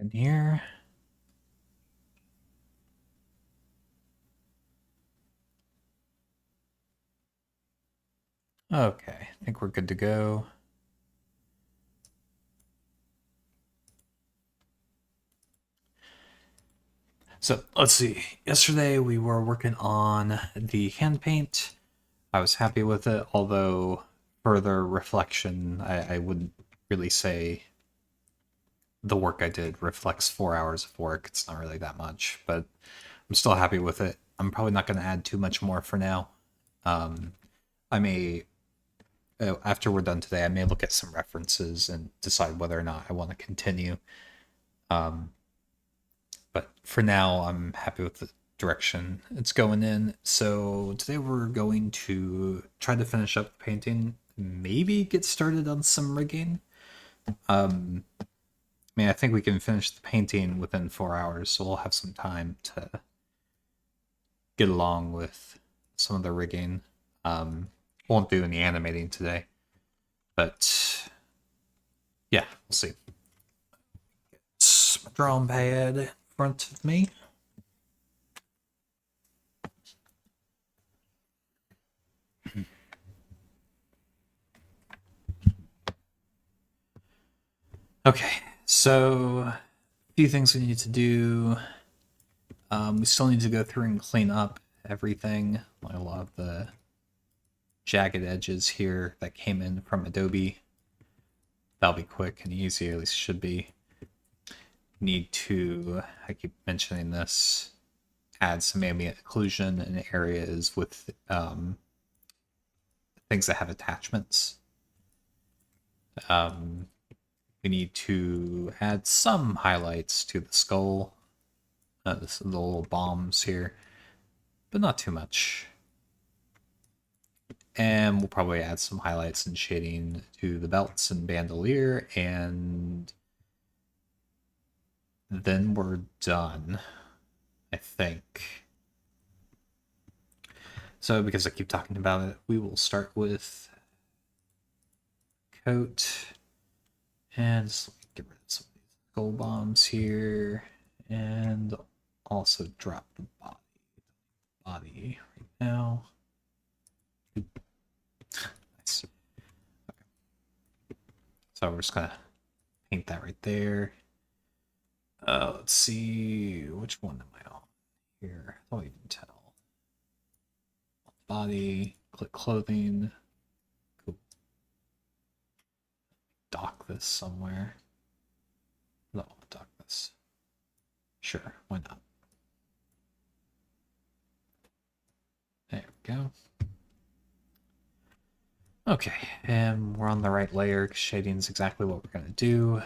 in here. Okay, I think we're good to go. So let's see. Yesterday we were working on the hand paint. I was happy with it, although further reflection, I wouldn't really say the work I did reflects 4 hours of work. It's not really that much, but I'm still happy with it. I'm probably not going to add too much more for now. I may, after we're done today, I may look at some references and decide whether or not I want to continue. But for now, I'm happy with the direction it's going in. So today we're going to try to finish up the painting, maybe get started on some rigging. I mean, I think we can finish the painting within 4 hours, so we'll have some time to get along with some of the rigging. Won't do any animating today, but yeah, we'll see. It's my drawing pad in front of me. Okay, so a few things we need to do. We still need to go through and clean up everything, like a lot of the jagged edges here that came in from Adobe. That'll be quick and easy, at least it should be. Need to, I keep mentioning this, add some ambient occlusion in areas with things that have attachments. We need to add some highlights to the skull, the little bombs here, but not too much. And we'll probably add some highlights and shading to the belts and bandolier, and then we're done, I think. So because I keep talking about it, we will start with coat, and just get rid of some of these gold bombs here, and also drop the body right now. Nice. Okay. So we're just gonna paint that right there. Let's see, which one am I on here? Oh, you can tell. Body, click clothing. Cool. Dock this somewhere. No, dock this. Sure, why not? There we go. Okay, and we're on the right layer. Shading is exactly what we're gonna do.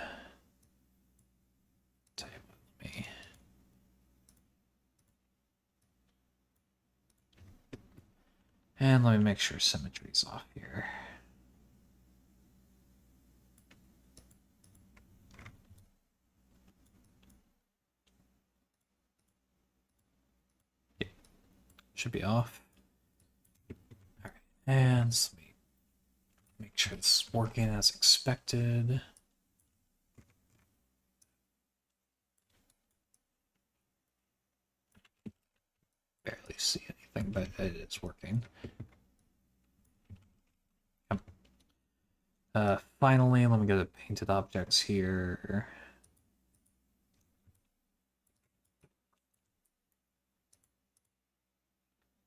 Tell you what, let me. And let me make sure symmetry's off here. Yeah, should be off. All right, and let me make sure this is working as expected. Barely see anything, but it is working. Finally, let me go to painted objects here.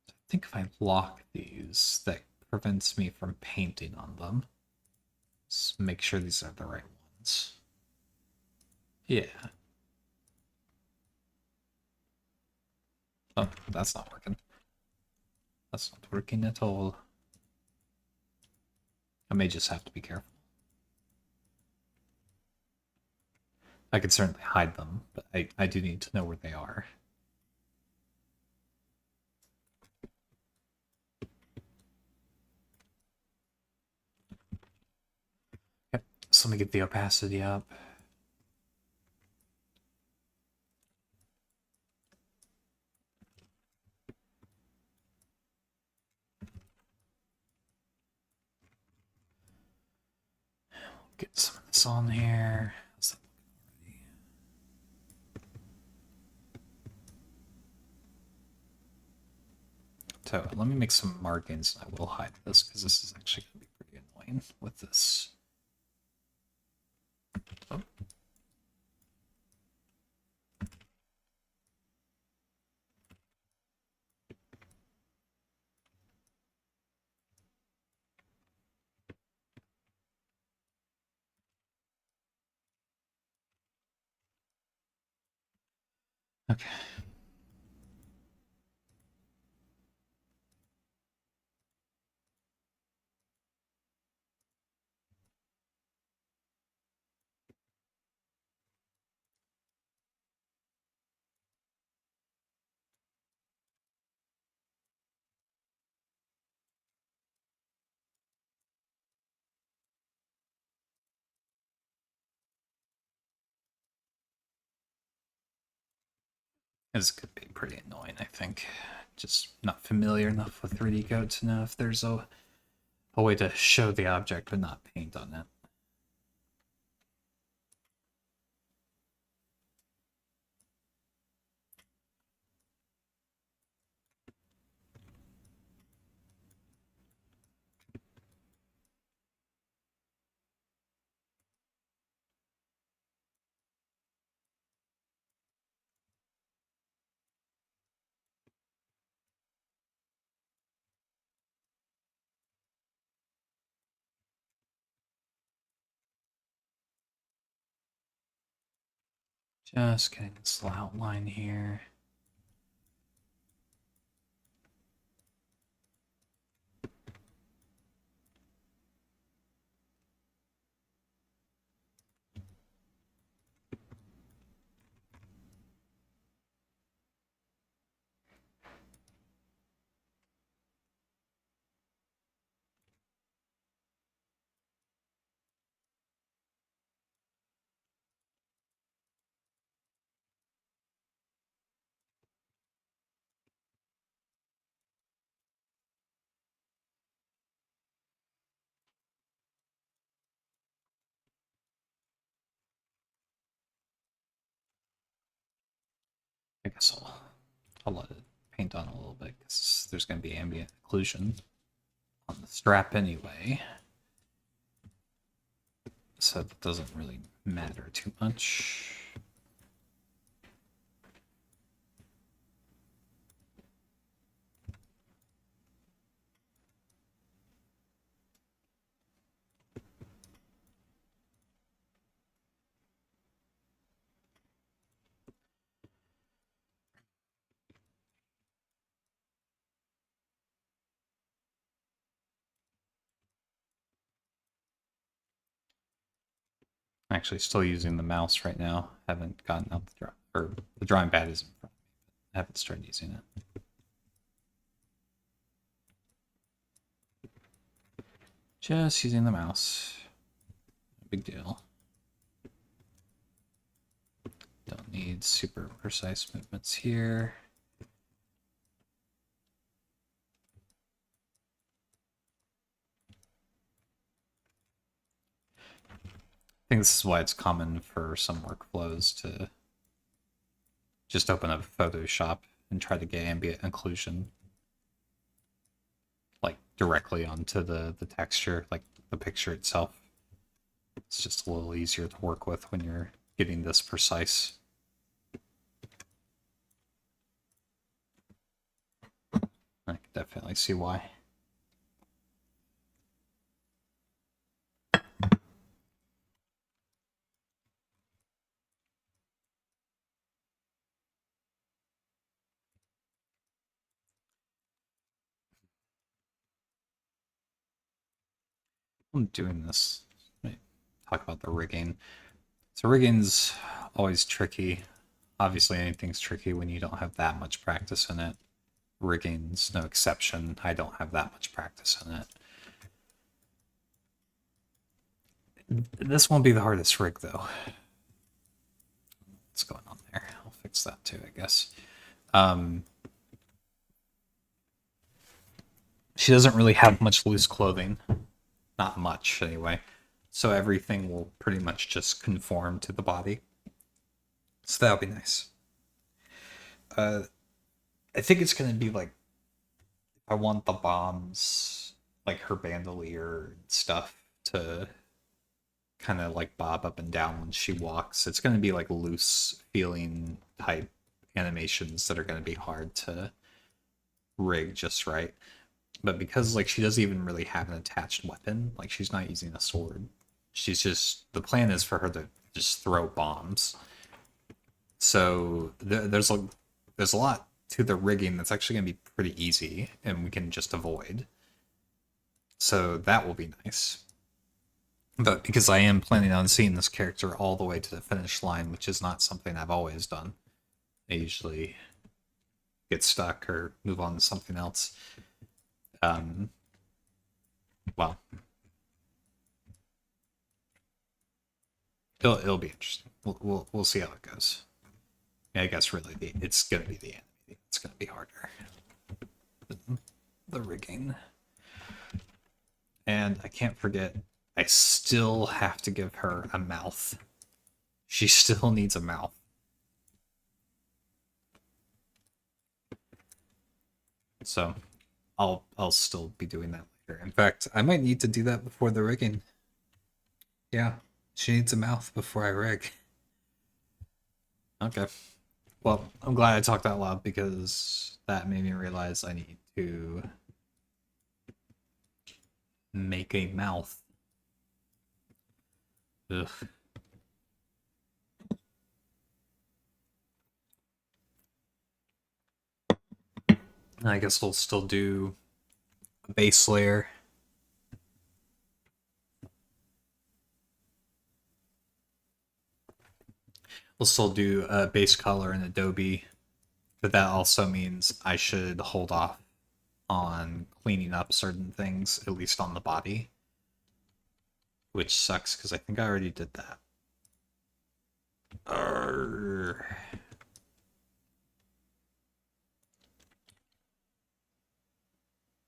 I think if I lock these, that prevents me from painting on them. Let's make sure these are the right ones. Yeah. Oh, that's not working. That's not working at all. I may just have to be careful. I could certainly hide them, but I do need to know where they are. Okay, so let me get the opacity up. Get some of this on here. So let me make some markings, and I will hide this because this is actually going to be pretty annoying with this. Oh. Okay. This could be pretty annoying, I think. Just not familiar enough with 3D code to know if there's a way to show the object but not paint on it. Just getting this little outline here. I guess I'll let it paint on a little bit because there's going to be ambient occlusion on the strap anyway. So it doesn't really matter too much. I'm actually still using the mouse right now. Haven't gotten out the drawing pad is in front of me. I haven't started using it. Just using the mouse. No big deal. Don't need super precise movements here. I think this is why it's common for some workflows to just open up Photoshop and try to get ambient occlusion like directly onto the texture, like the picture itself. It's just a little easier to work with when you're getting this precise. I can definitely see why. I'm doing this. Let me talk about the rigging. So rigging's always tricky. Obviously anything's tricky when you don't have that much practice in it. Rigging's no exception. I don't have that much practice in it. This won't be the hardest rig though. What's going on there? I'll fix that too, I guess. She doesn't really have much loose clothing. Not much, anyway. So everything will pretty much just conform to the body. So that'll be nice. I think it's going to be like, if I want the bombs, like her bandolier and stuff, to kind of like bob up and down when she walks. It's going to be like loose feeling type animations that are going to be hard to rig just right. But because like she doesn't even really have an attached weapon, like she's not using a sword. She's just the plan is for her to just throw bombs. So there's a lot to the rigging that's actually going to be pretty easy and we can just avoid. So that will be nice. But because I am planning on seeing this character all the way to the finish line, which is not something I've always done. I usually get stuck or move on to something else. Um, well, it'll be interesting. We'll see how it goes. Yeah, I guess really it's gonna be the enemy. It's gonna be harder. The rigging. And I can't forget, I still have to give her a mouth. She still needs a mouth. So I'll still be doing that later. In fact, I might need to do that before the rigging. Yeah, she needs a mouth before I rig. Okay. Well, I'm glad I talked out loud because that made me realize I need to make a mouth. Ugh. I guess we'll still do a base layer. We'll still do a base color in Adobe, but that also means I should hold off on cleaning up certain things, at least on the body, which sucks because I think I already did that. Arrgh.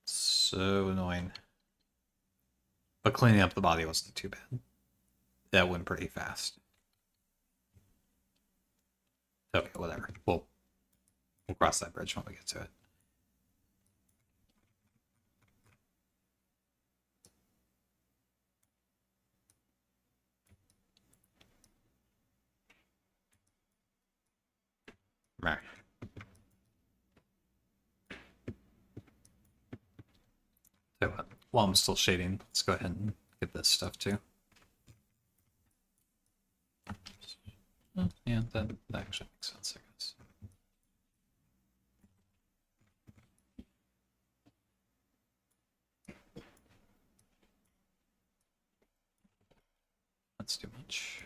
So annoying. But cleaning up the body wasn't too bad. That went pretty fast. Okay, whatever. We'll cross that bridge when we get to it. Right. So while I'm still shading, let's go ahead and get this stuff too. Yeah, that actually makes sense, I guess. That's too much.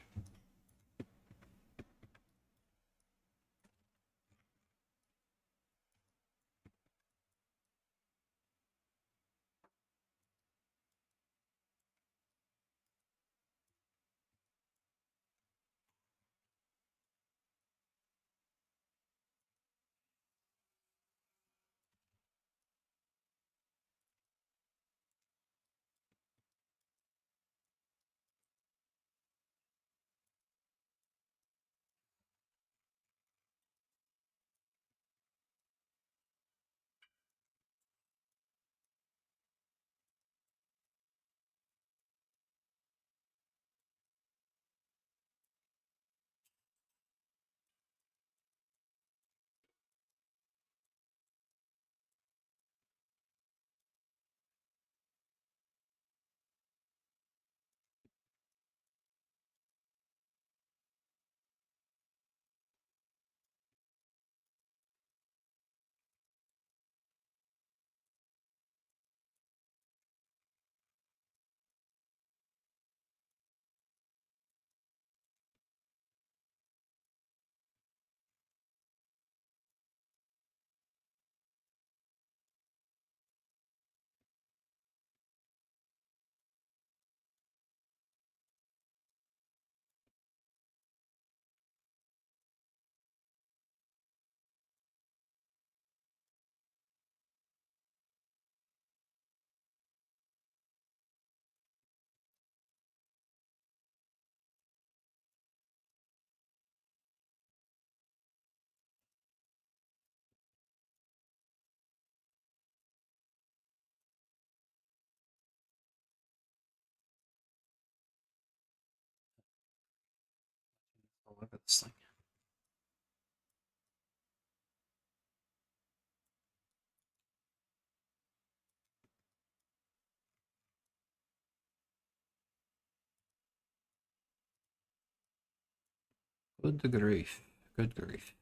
Look at this thing. Good grief. Good grief.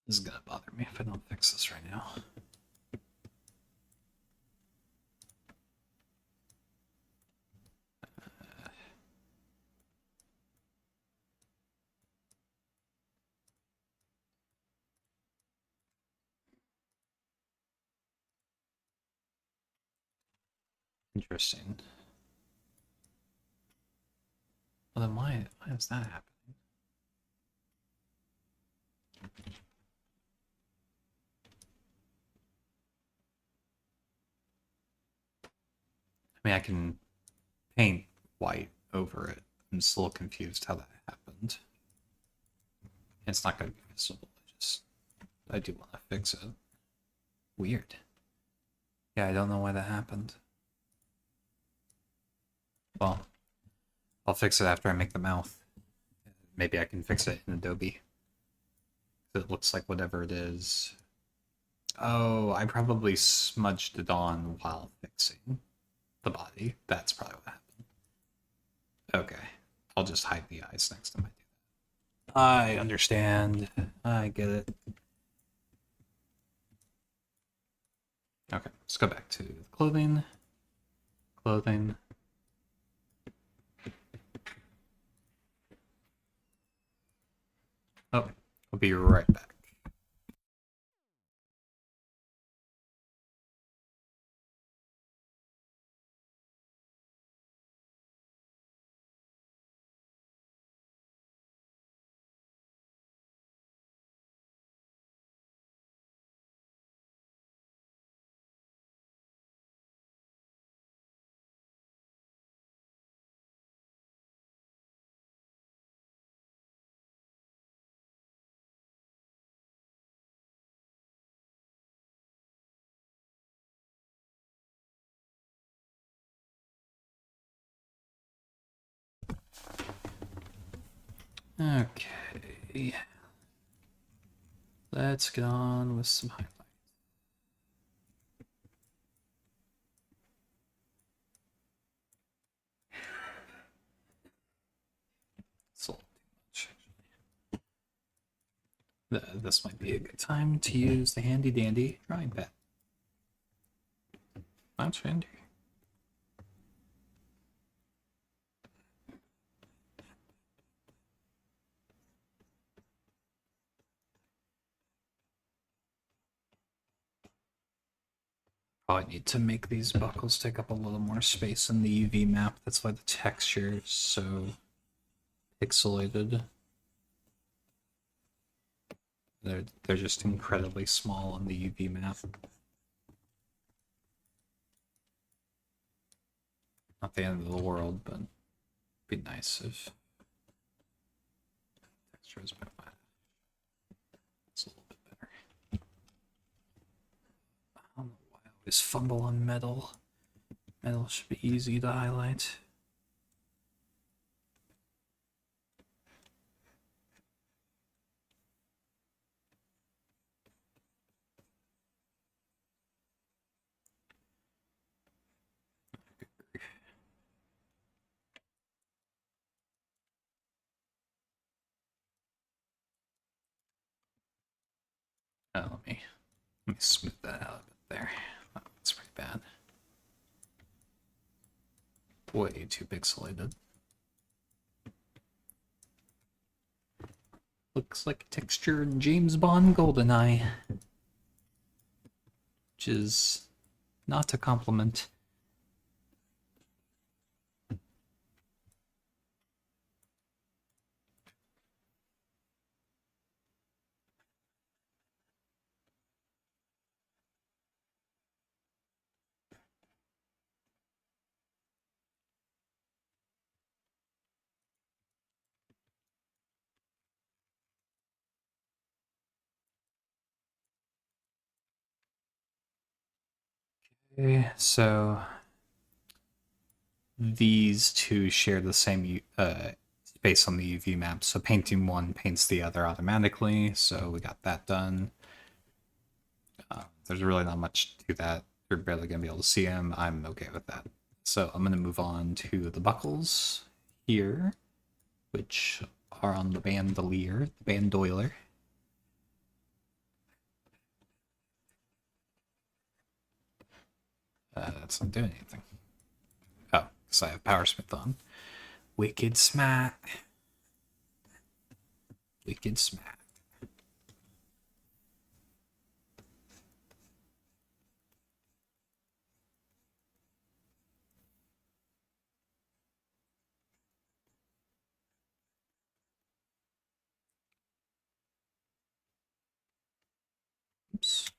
This is gonna bother me if I don't fix this right now. Interesting. Well, then why is that happening? I mean, I can paint white over it. I'm still confused how that happened. It's not going to be visible. I do want to fix it. Weird. Yeah, I don't know why that happened. Well, I'll fix it after I make the mouth. Maybe I can fix it in Adobe. It looks like whatever it is. Oh, I probably smudged it on while fixing the body. That's probably what happened. Okay. I'll just hide the eyes next time I do that. I understand. I get it. Okay, let's go back to the clothing. Clothing. Oh, I'll be right back. Okay. Let's get on with some highlights. It's a little too much. This might be a good time to use the handy dandy drawing pad. That's handy. Probably need to make these buckles take up a little more space in the UV map. That's why the texture is so pixelated. They're just incredibly small on the UV map. Not the end of the world, but it'd be nice if texture was better. It's a little bit better. I don't know why I always fumble on metal. Metal should be easy to highlight. Oh, let me smooth that out a bit there. Oh, that's pretty bad. way too pixelated. Looks like a texture in James Bond GoldenEye, which is not a compliment. Okay, so these two share the same space on the UV map, so painting one paints the other automatically, so we got that done. There's really not much to that. You're barely going to be able to see them. I'm okay with that. So I'm going to move on to the buckles here, which are on the bandolier, the bandoiler. That's not doing anything. Oh, because I have Powersmith on. Wicked smack. Wicked smack. Oops.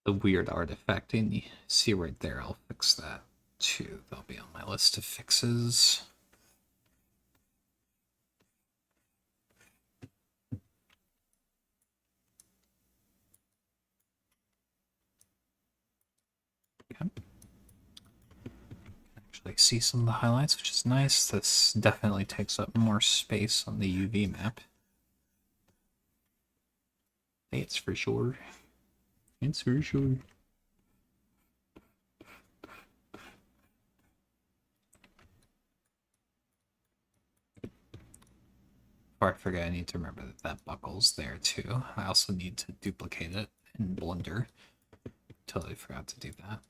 The weird artifact you see right there, I'll fix that too. That'll be on my list of fixes. Okay. Actually see some of the highlights, which is nice. This definitely takes up more space on the UV map. It's for sure. It's for sure. Before I forget, I need to remember that that buckle's there too. I also need to duplicate it in Blender. Totally forgot to do that.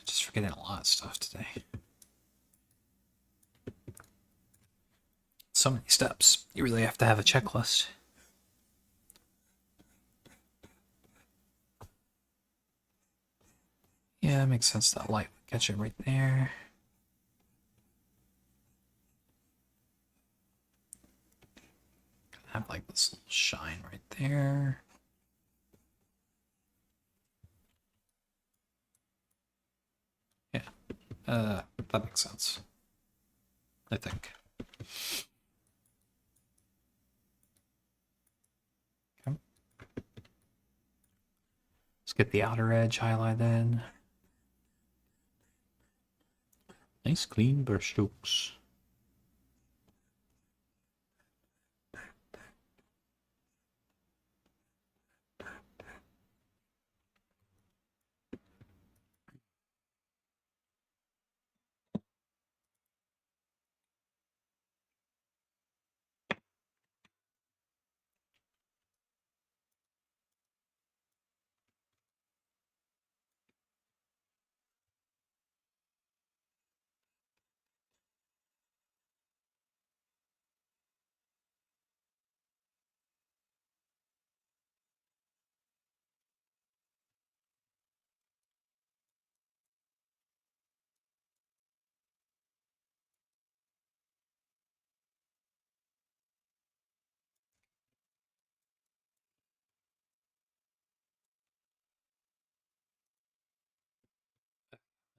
Just forgetting a lot of stuff today. So many steps. You really have to have a checklist. Yeah, it makes sense. That light would catch it right there. Have like this little shine right there. Yeah, that makes sense. I think. Okay. Let's get the outer edge highlighted. Nice clean brush strokes.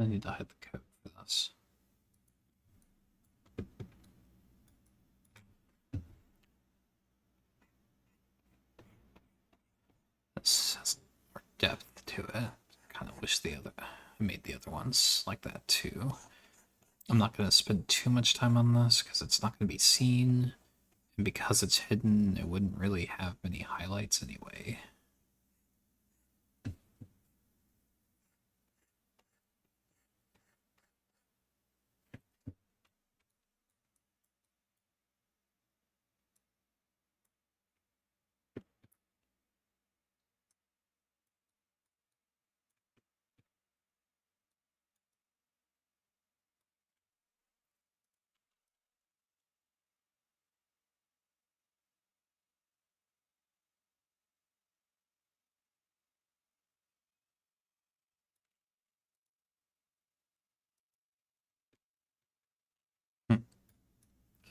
I need to hide the code for this. This has more depth to it. Kind of wish I made the other ones like that too. I'm not going to spend too much time on this because it's not going to be seen. And because it's hidden, it wouldn't really have many highlights anyway.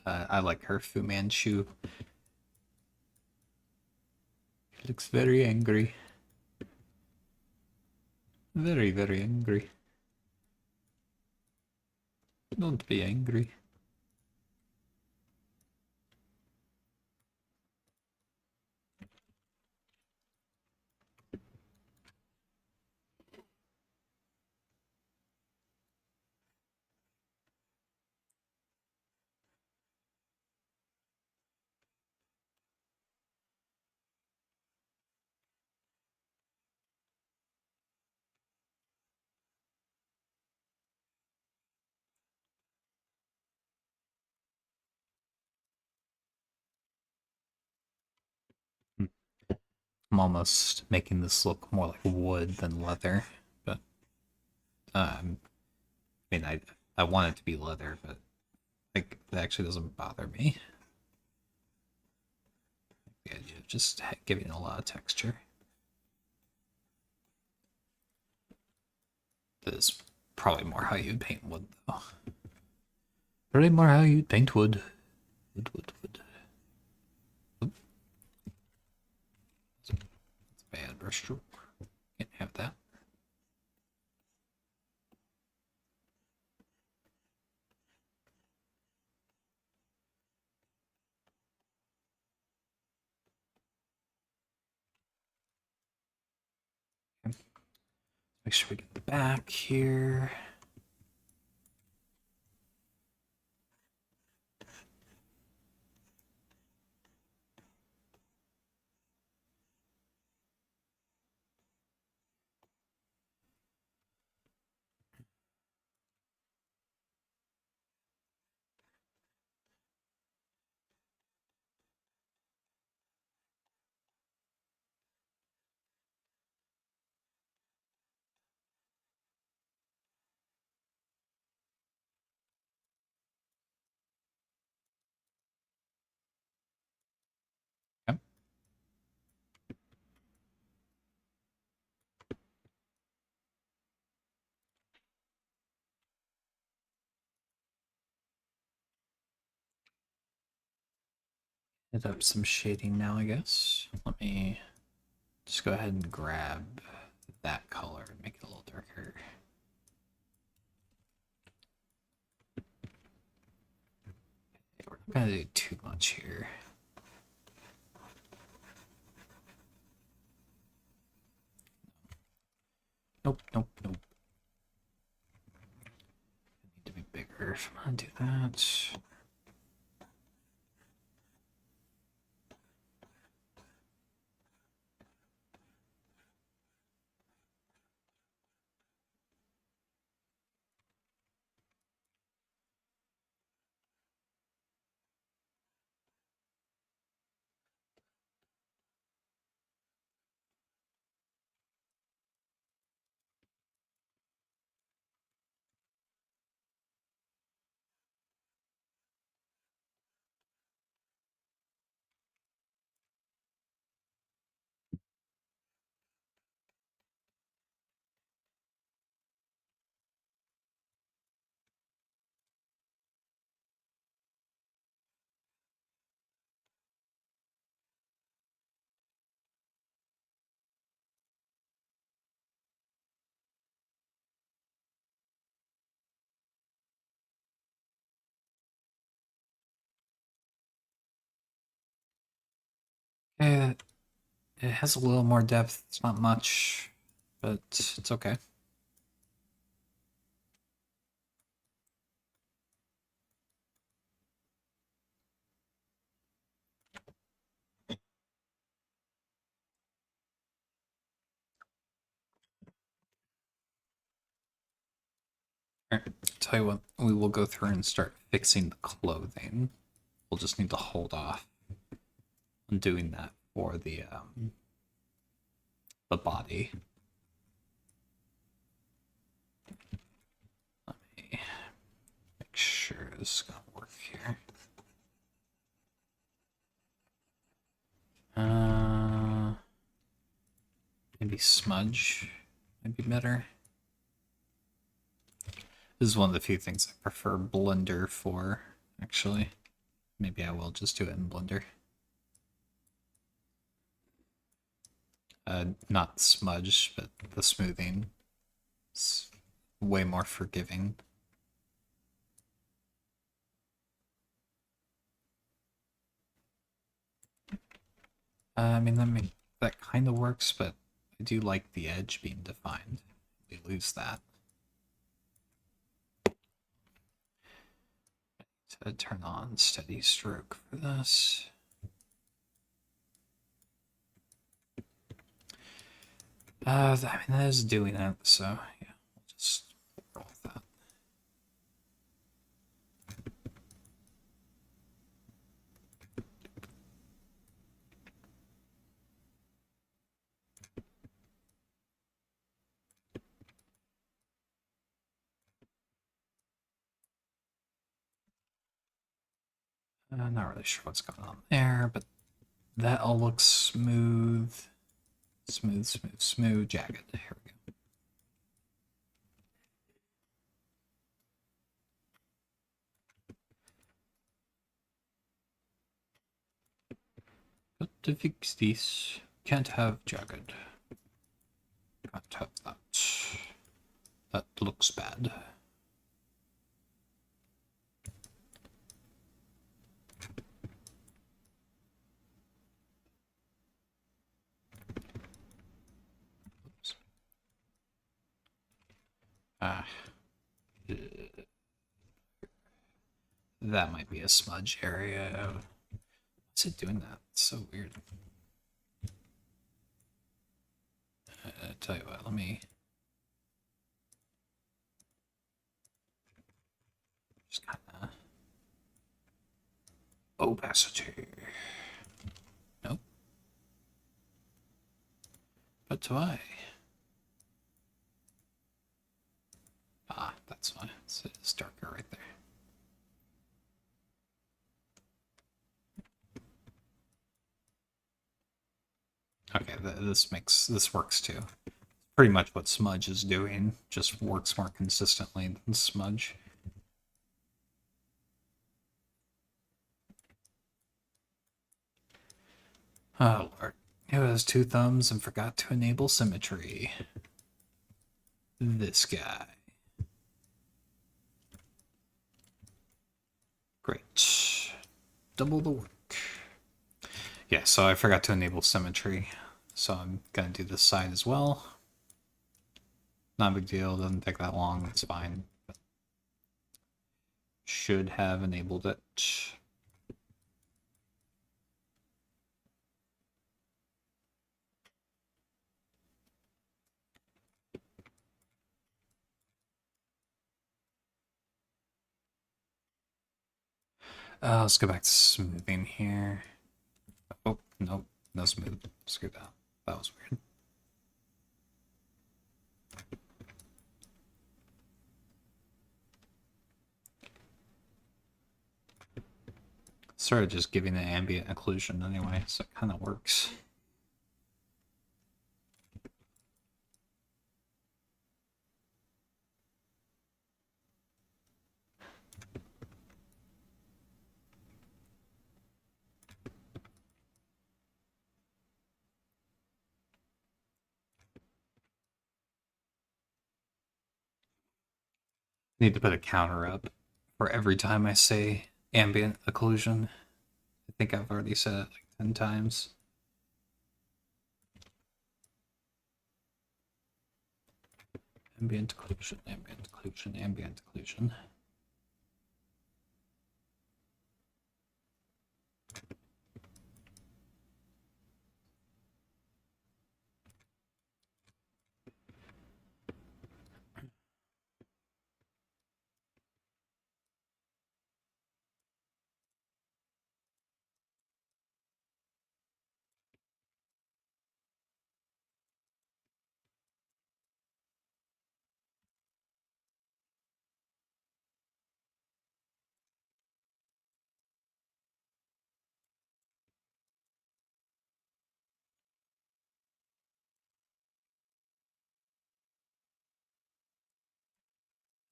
I like her Fu Manchu. She looks very angry. Very, very angry. Don't be angry. I'm almost making this look more like wood than leather, but I mean, I want it to be leather, but like it actually doesn't bother me. The idea of just giving it a lot of texture. This is probably more how you'd paint wood, though. Probably more how you'd paint wood. Wood. Oop, that's a bad brushstroke. Can't have that. Make sure we get the back here. Yep. Hit up some shading now, I guess. Let me just go ahead and grab that color and make it a little darker. We're not gonna do too much here. Nope. Need to be bigger if I'm gonna do that. Yeah, it has a little more depth. It's not much, but it's okay. Alright, tell you what, we will go through and start fixing the clothing. We'll just need to hold off on doing that for the body. Let me make sure this is gonna work here. Maybe smudge might be better. This is one of the few things I prefer Blender for, actually. maybe I will just do it in Blender. Not smudge, but the smoothing. It's way more forgiving. I mean, that kind of works, but I do like the edge being defined. We lose that. To turn on steady stroke for this. I mean, that is doing it, so yeah, we'll just roll with that. Not really sure what's going on there, but that all looks smooth. Smooth, jagged. Here we go. But to fix this, can't have jagged. Can't have that. That looks bad. Oops. That might be a smudge area. What's it doing that? It's so weird. Tell you what, let me just kind of opacity. Nope. But do I? Ah, that's why. It's darker right there. Okay, this works too. Pretty much what smudge is doing, just works more consistently than smudge. Oh lord. Who has two thumbs and forgot to enable symmetry? This guy. Great. Double the work. Yeah, so I forgot to enable symmetry. So I'm gonna do this side as well. Not a big deal, doesn't take that long, it's fine. But should have enabled it. Let's go back to smoothing here. Oh, nope, no smooth. Screw that. That was weird. Sort of just giving the ambient occlusion anyway, so it kind of works. Need to put a counter up for every time I say ambient occlusion. I think I've already said it like 10 times. Ambient occlusion, ambient occlusion, ambient occlusion.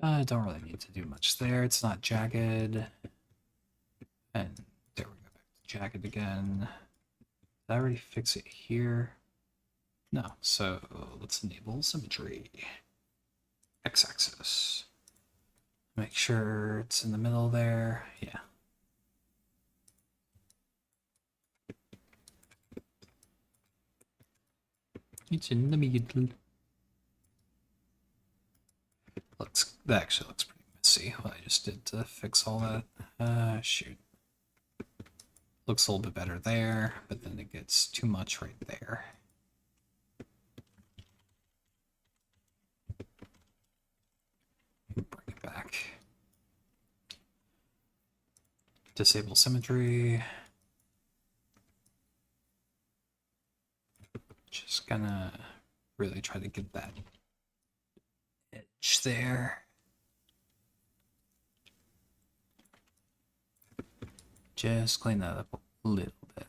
I don't really need to do much there. It's not jagged. And jagged again. Did I already fix it here? No, so let's enable symmetry. X-axis. Make sure it's in the middle there. Yeah. It's in the middle. That actually looks pretty messy. What I just did to fix all that. Shoot. Looks a little bit better there, but then it gets too much right there. Bring it back. Disable symmetry. Just gonna really try to get that edge there. Just clean that up a little bit.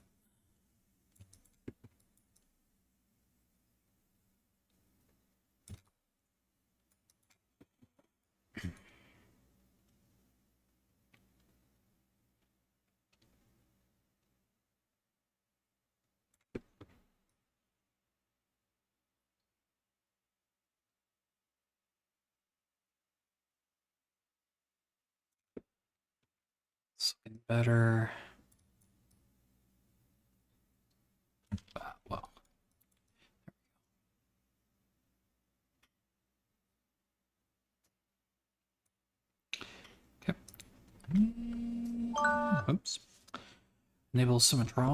It's looking better. Well. Okay. Oops. Enable symmetry.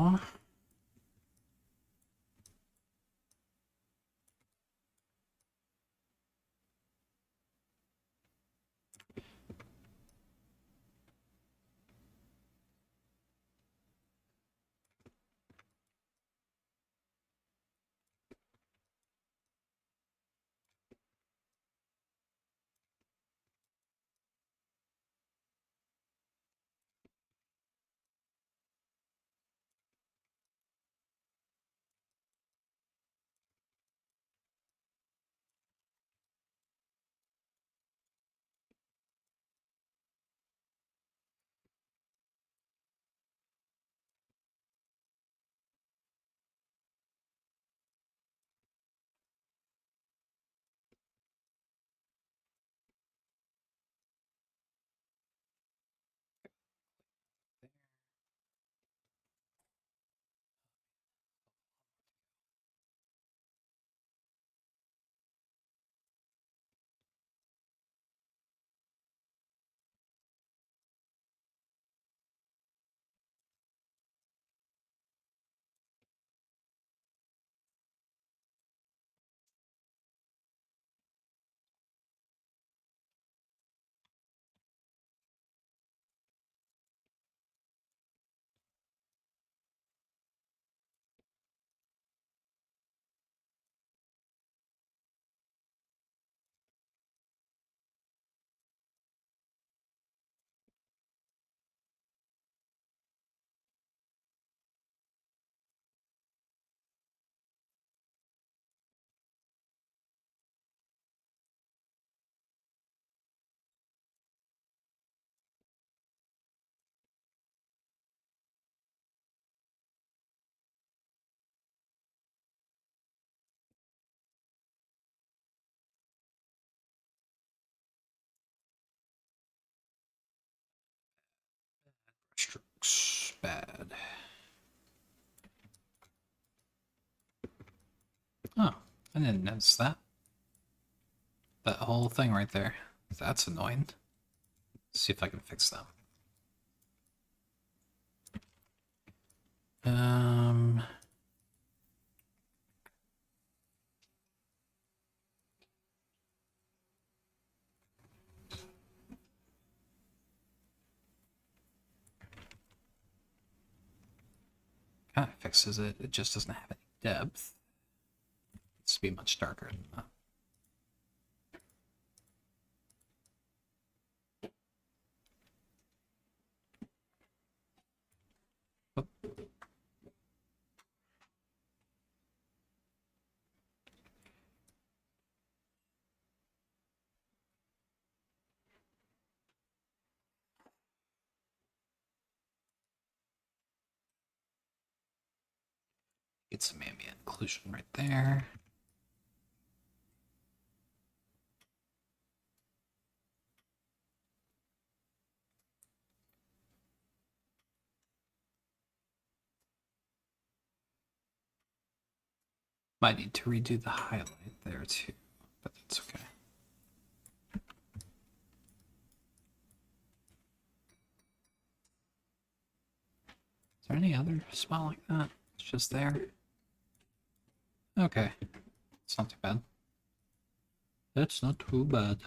Strokes. Bad. Oh, I didn't notice that. That whole thing right there. That's annoying. Let's see if I can fix that. Kind of fixes it. It just doesn't have any depth. It needs to be much darker than that. Get some ambient occlusion right there. Might need to redo the highlight there too, but that's okay. Is there any other spot like that? It's just there. Okay, it's not too bad. That's not too bad.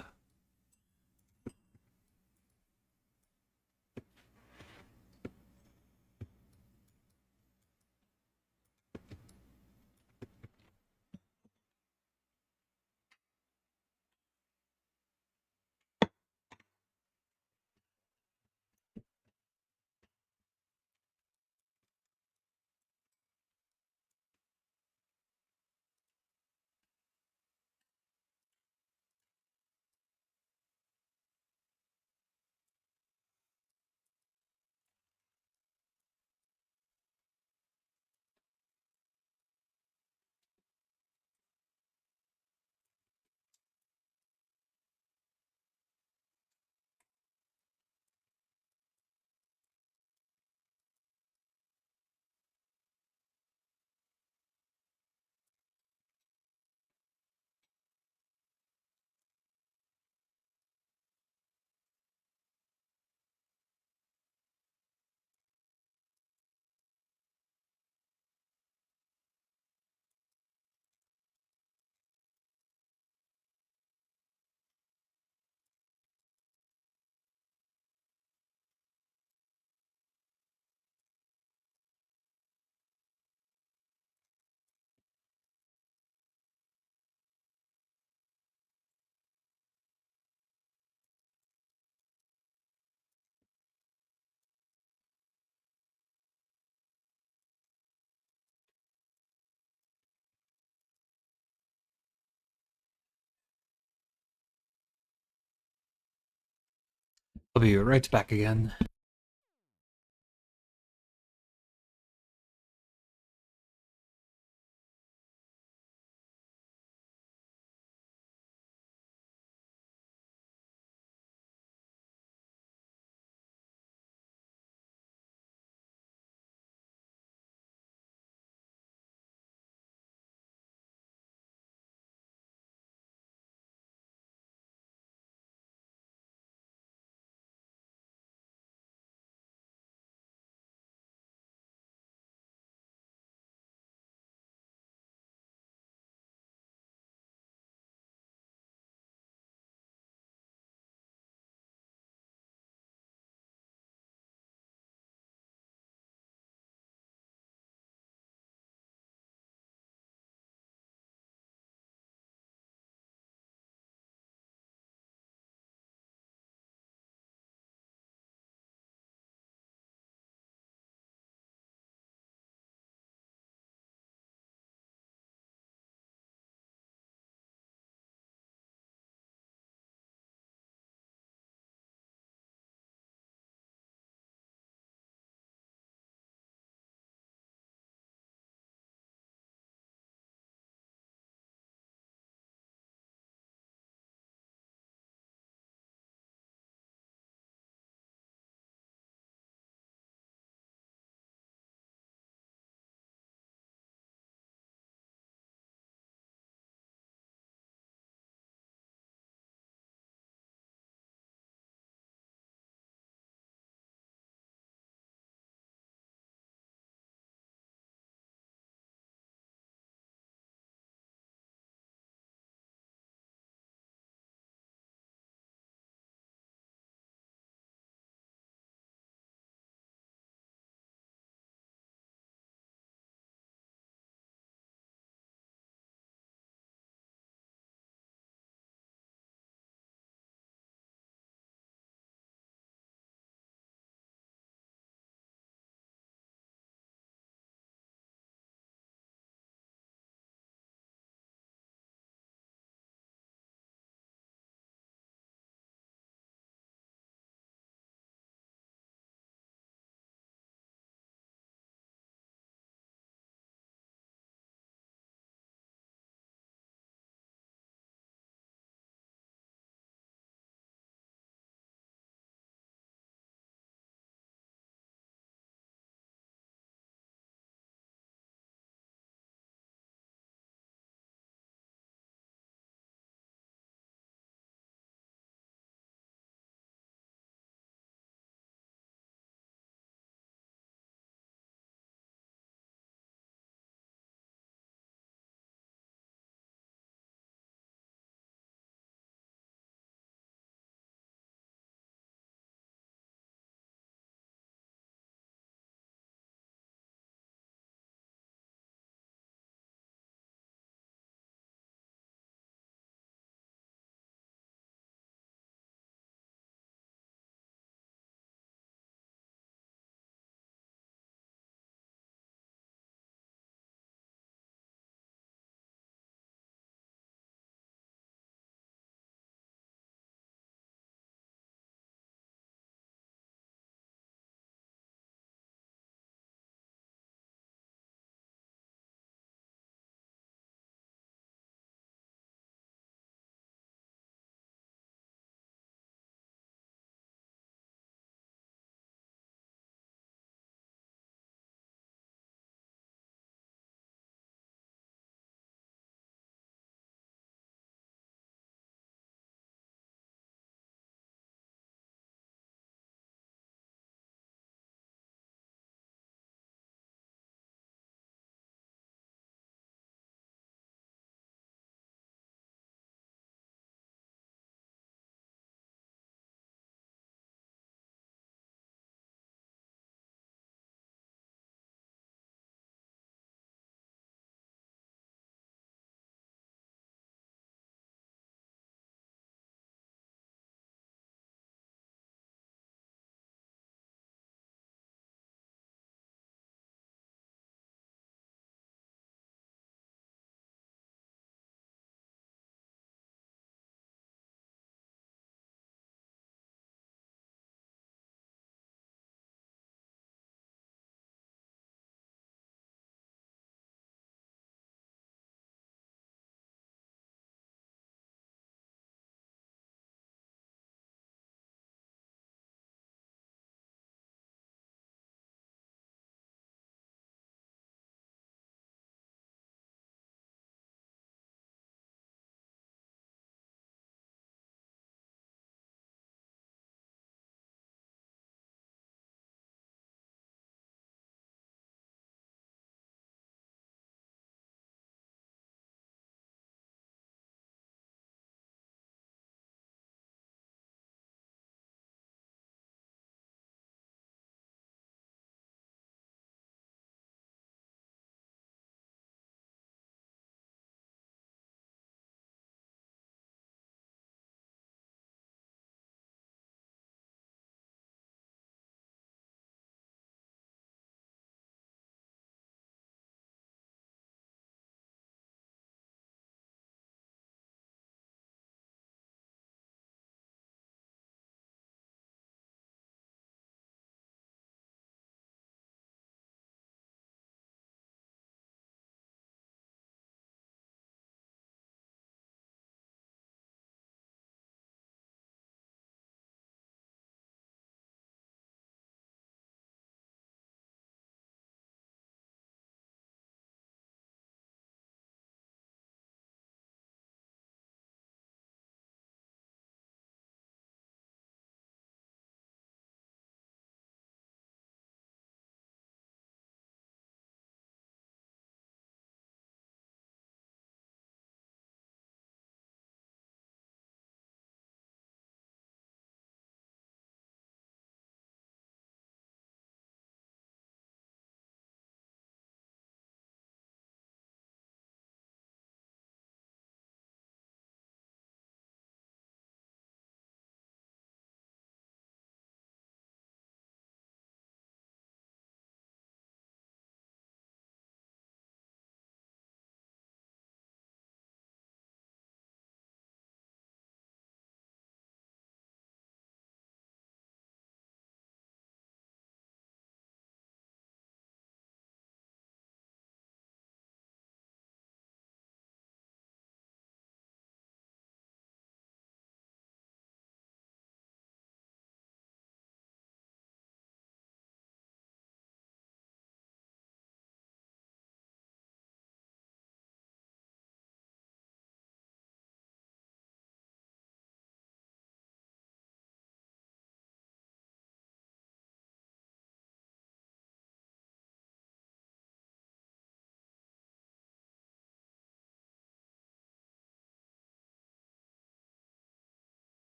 I'll be right back again.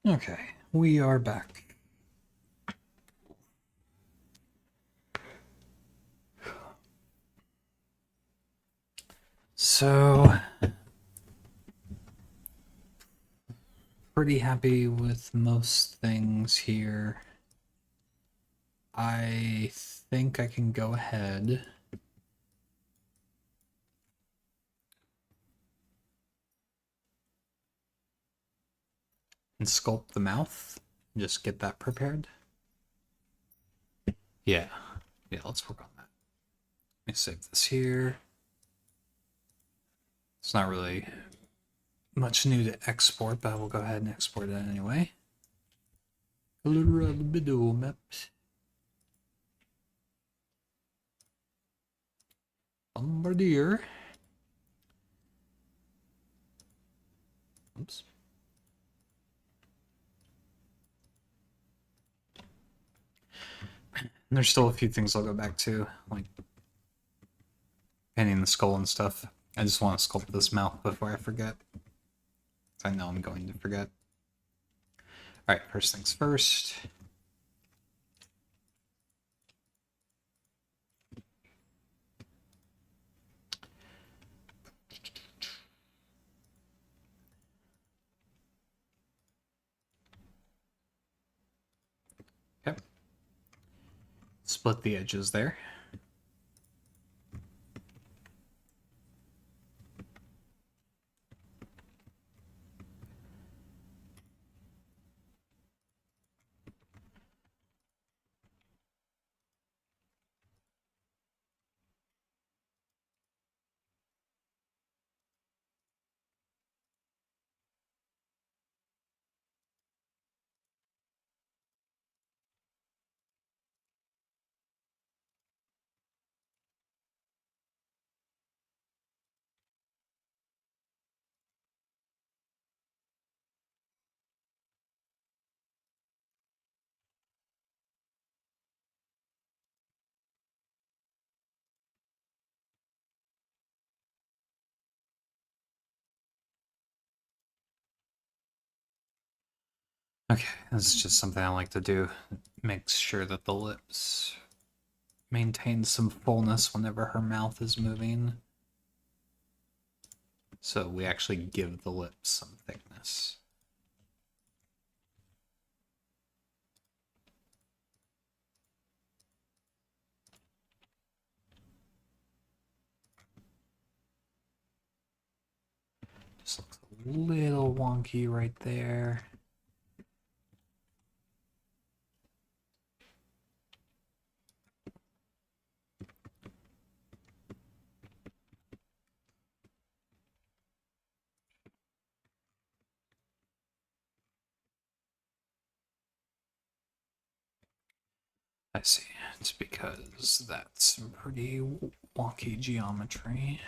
Okay, we are back. So, pretty happy with most things here. I think I can go ahead and sculpt the mouth. Just get that prepared. Yeah, let's work on that. Let me save this here. It's not really much new to export, but we'll go ahead and export it anyway. Video map. Bombardier. Oops. And there's still a few things I'll go back to, like painting the skull and stuff. I just want to sculpt this mouth before I forget. I know I'm going to forget. Alright, first things first. Okay. Split the edges there. Okay, this is just something I like to do. It makes sure that the lips maintain some fullness whenever her mouth is moving. So we actually give the lips some thickness. Just looks a little wonky right there. I see. It's because that's some pretty wonky geometry.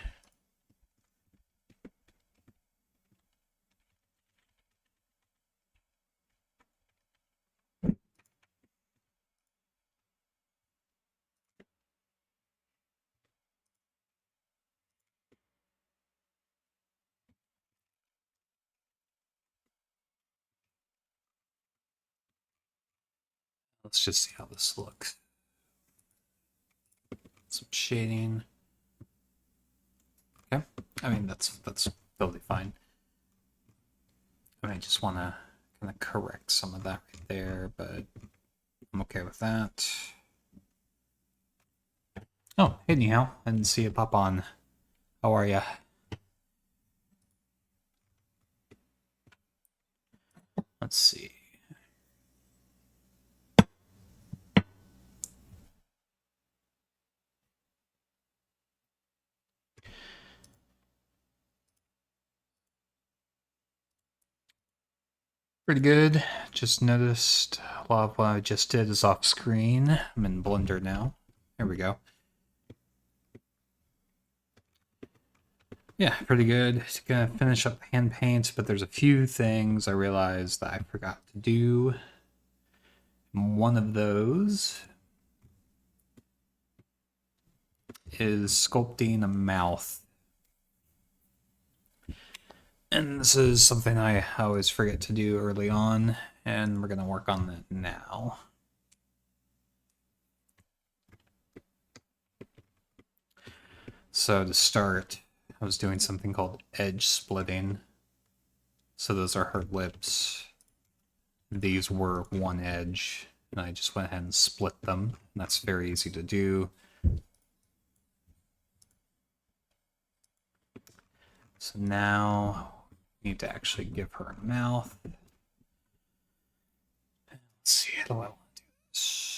Let's just see how this looks. Some shading. Okay. I mean, that's totally fine. I just want to kind of correct some of that right there, but I'm okay with that. Oh, hey, Nihao. I didn't see it pop on. How are ya? Let's see. Pretty good. Just noticed a lot of what I just did is off screen. I'm in Blender now. Here we go. Yeah, pretty good. Just gonna finish up the hand paint, but there's a few things I realized that I forgot to do. One of those is sculpting a mouth. And this is something I always forget to do early on, and we're going to work on that now. So to start, I was doing something called edge splitting. So those are her lips. These were one edge, and I just went ahead and split them. And that's very easy to do. So now we need to actually give her a mouth. Let's see, how do I want to do this?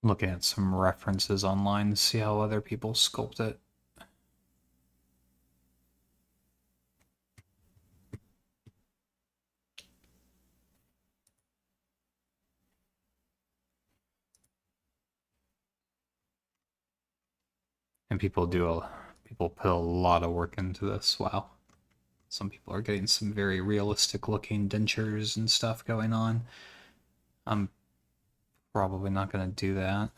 Looking at some references online to see how other people sculpt it. And people put a lot of work into this. Wow. Some people are getting some very realistic looking dentures and stuff going on. I'm probably not going to do that.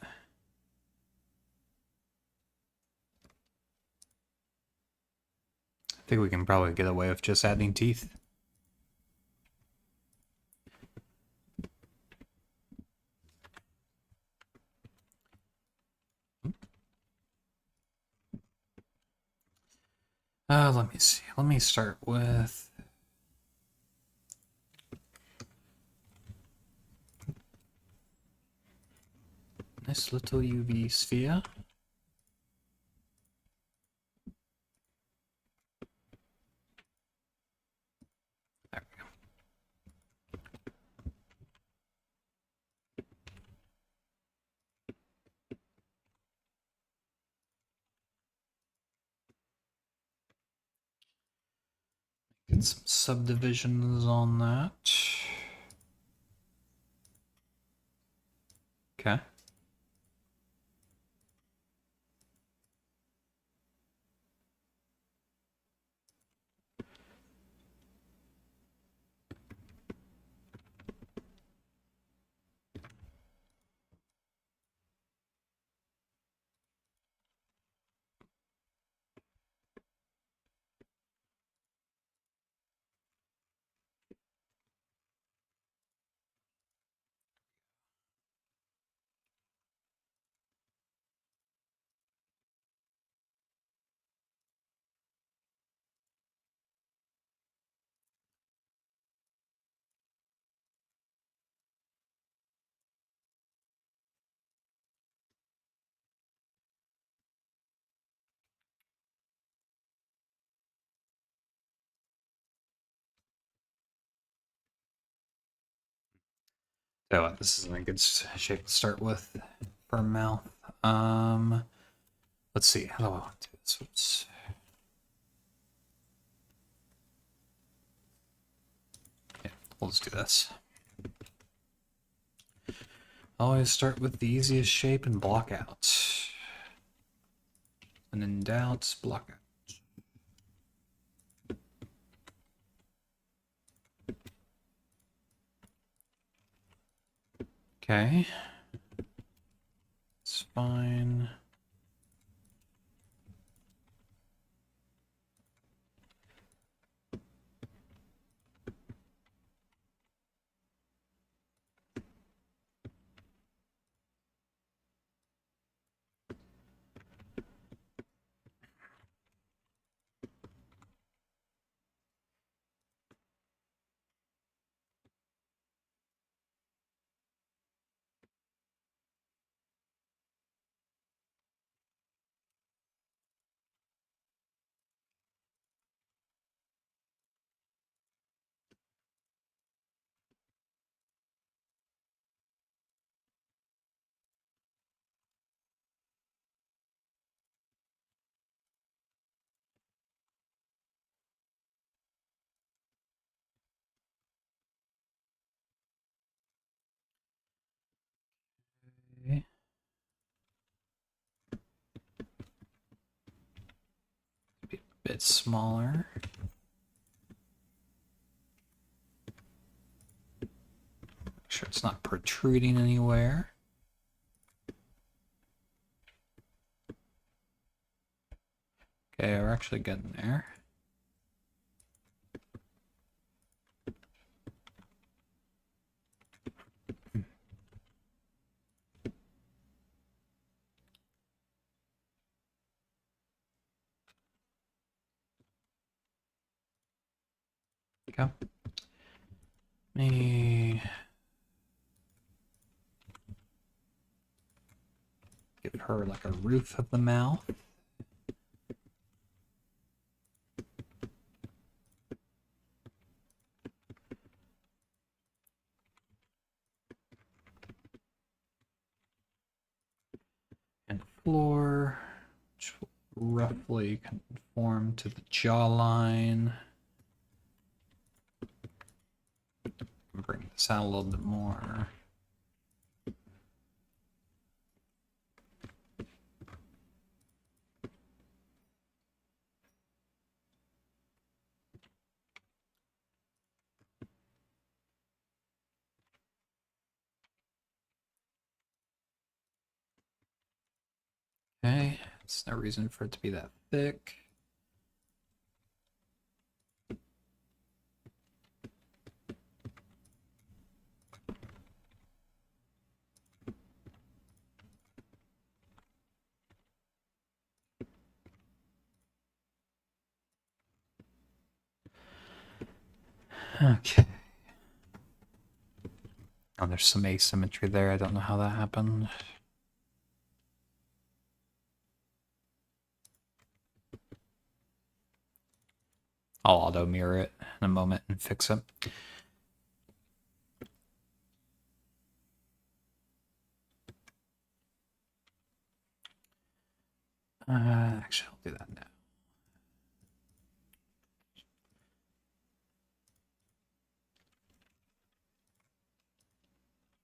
I think we can probably get away with just adding teeth. Let me see. Let me start with... Nice little UV sphere. There we go. Get some subdivisions on that. Okay. So this isn't a good shape to start with for a mouth. Let's see. How do I want to do this? Oops. Yeah, we'll just do this. Always start with the easiest shape and block out. And in doubt, block out. Okay. It's fine. bit smaller. Make sure it's not protruding anywhere. Okay, we're actually getting there. Okay. Me give her like a roof of the mouth. And floor, which will roughly conform to the jawline. Bring this out a little bit more. Okay, there's no reason for it to be that thick. Okay. Oh, there's some asymmetry there. I don't know how that happened. I'll auto mirror it in a moment and fix it. Actually, I'll do that now.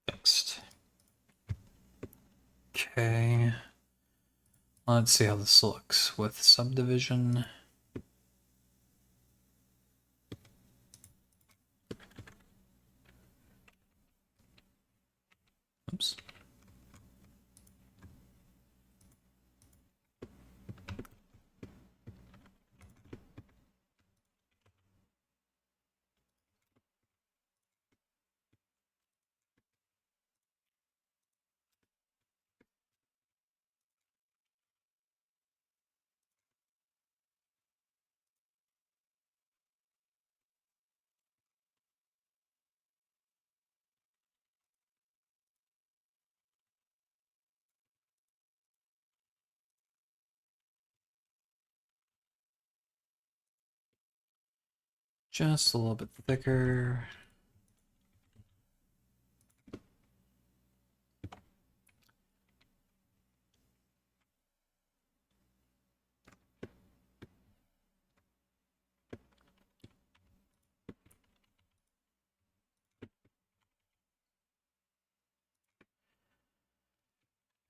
Fixed. Okay. Let's see how this looks with subdivision. Oops. Just a little bit thicker.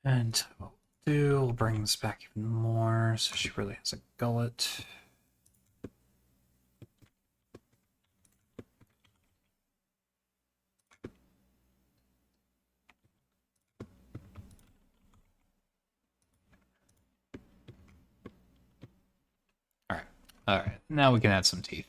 And what we'll do, we'll bring this back even more so she really has a gullet. All right. All right. Now we can add some teeth.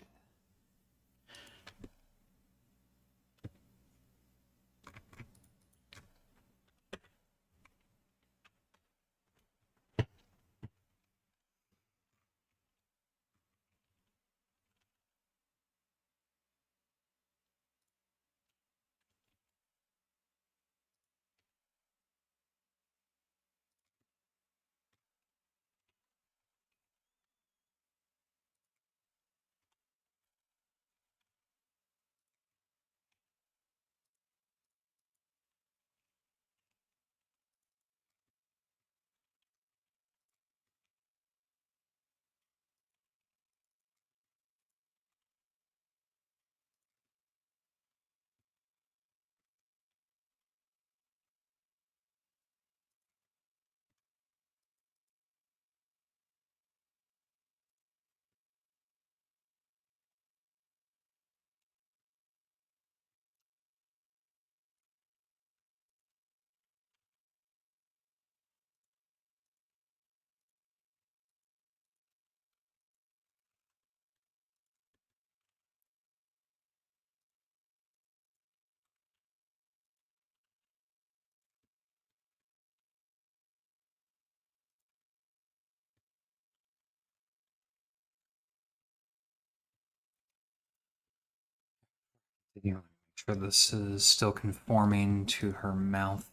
You know, make sure this is still conforming to her mouth,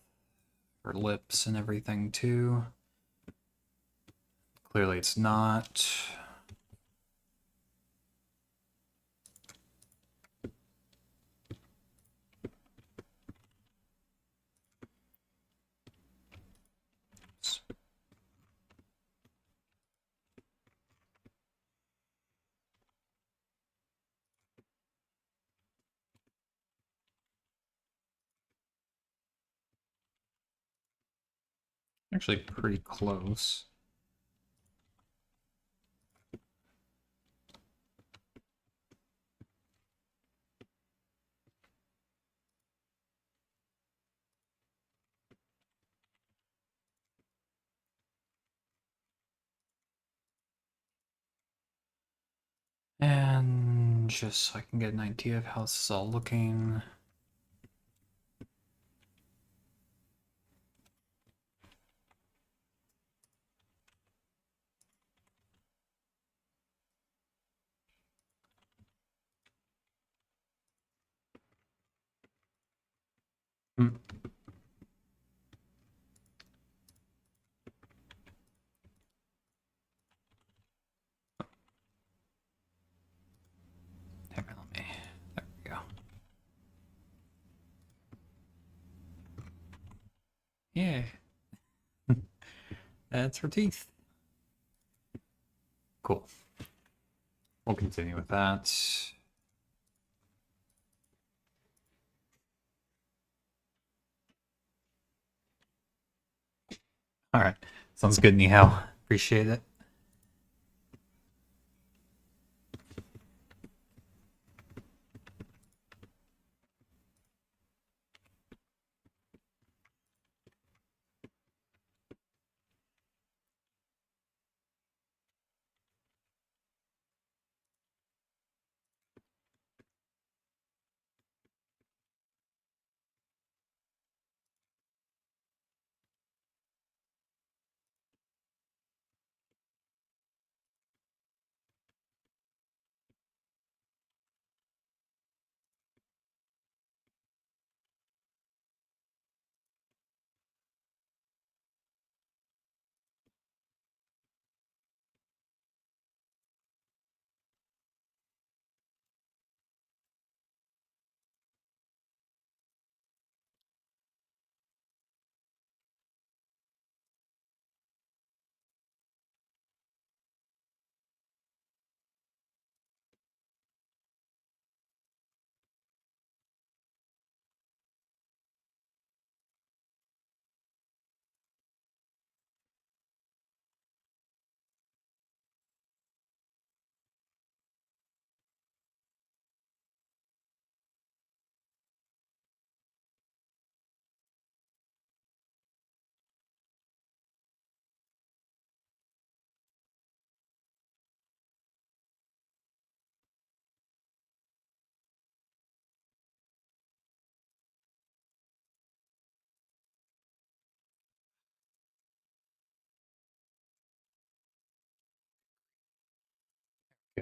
her lips, and everything too. Clearly it's not. Actually pretty close. And just so I can get an idea of how this is all looking. Hmm. Here, let me. There we go. Yeah, that's her teeth. Cool. We'll continue with that. All right. Sounds good, Nihao. Appreciate it.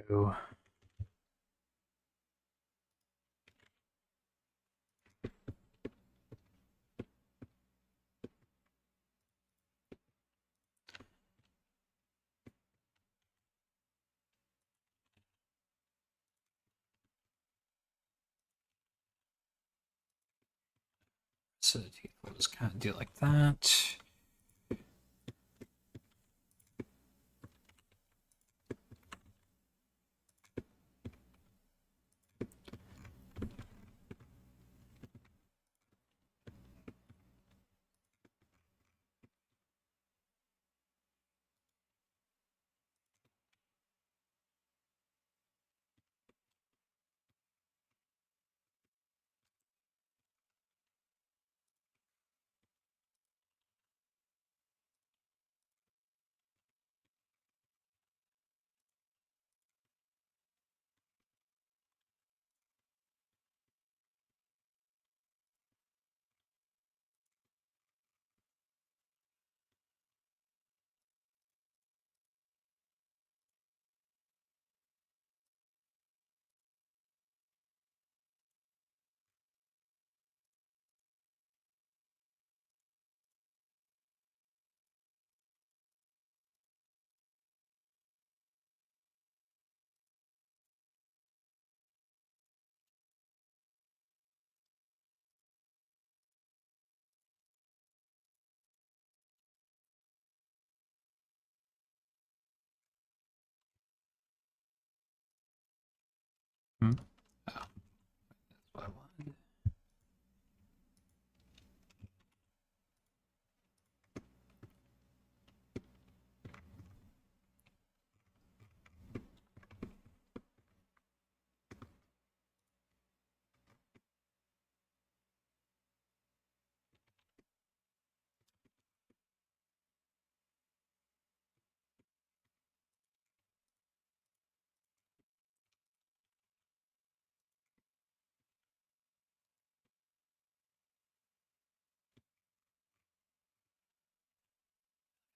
Go. So we'll just kind of do it like that.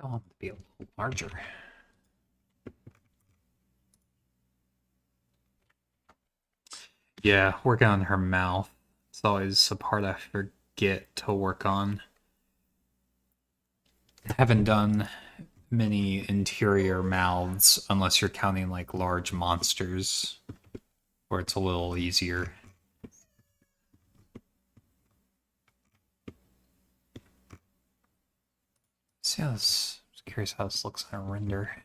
I want it to be a little larger. Yeah, working on her mouth. It's always a part I forget to work on. I haven't done many interior mouths unless you're counting like large monsters, where it's a little easier. See how this, I'm curious how this looks on a render.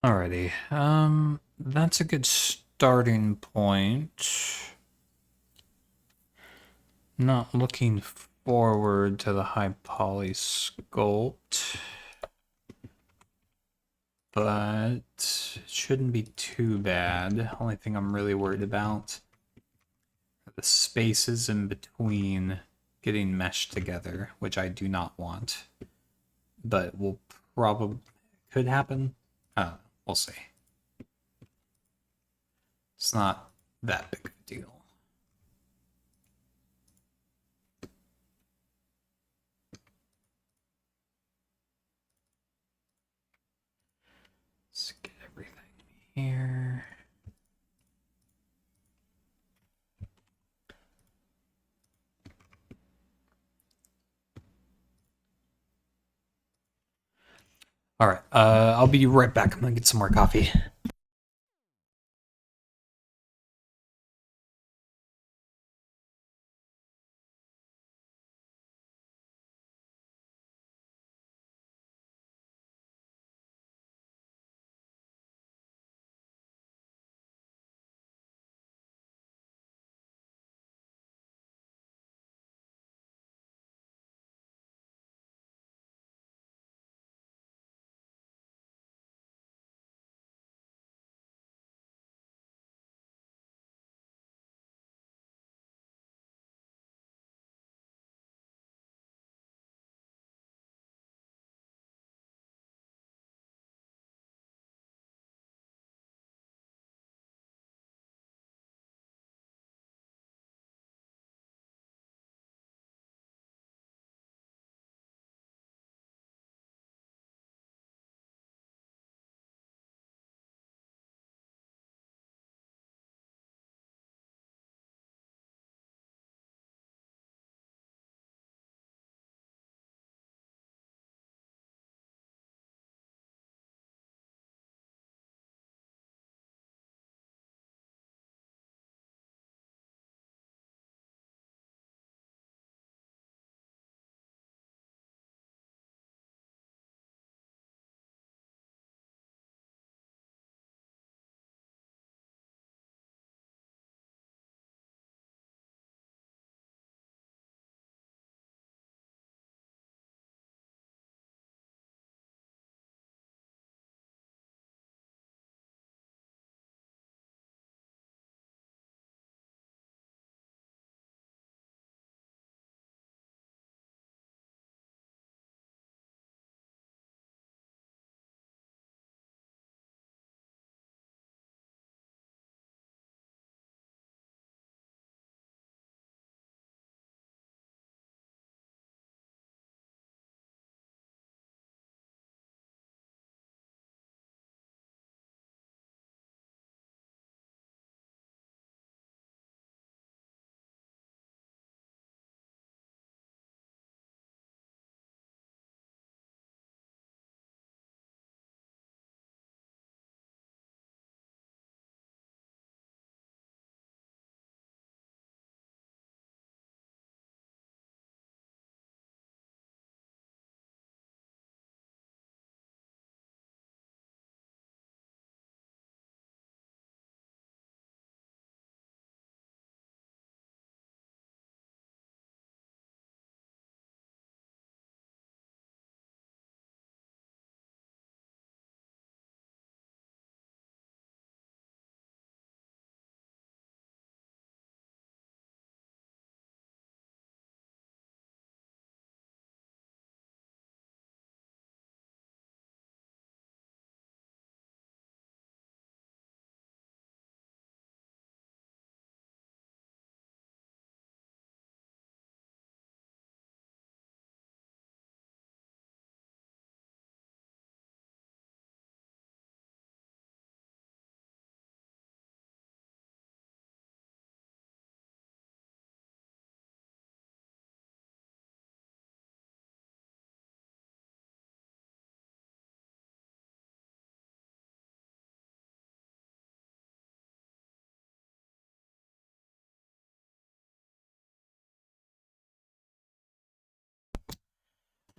Alrighty, that's a good starting point. Not looking forward to the high poly sculpt. but it shouldn't be too bad. Only thing I'm really worried about are the spaces in between getting meshed together, which I do not want. But will probably could happen. We'll see. It's not that big of a deal. Let's get everything here. All right, I'll be right back. I'm gonna get some more coffee.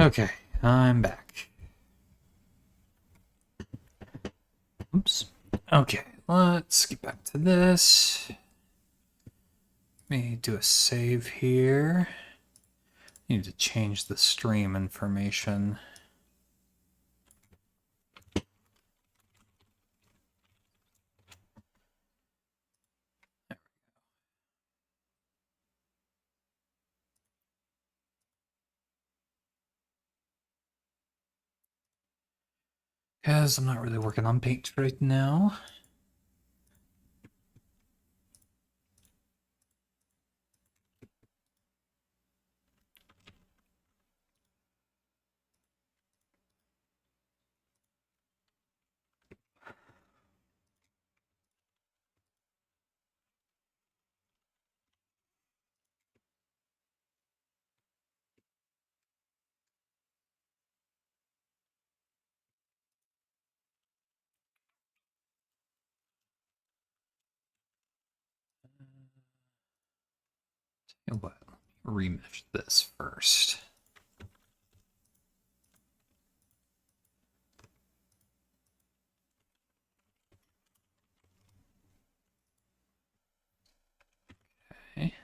Okay, I'm back. Oops. Okay, let's get back to this. Let me do a save here. Need to change the stream information. because I'm not really working on paint right now. Tell you what, remesh this first. Okay.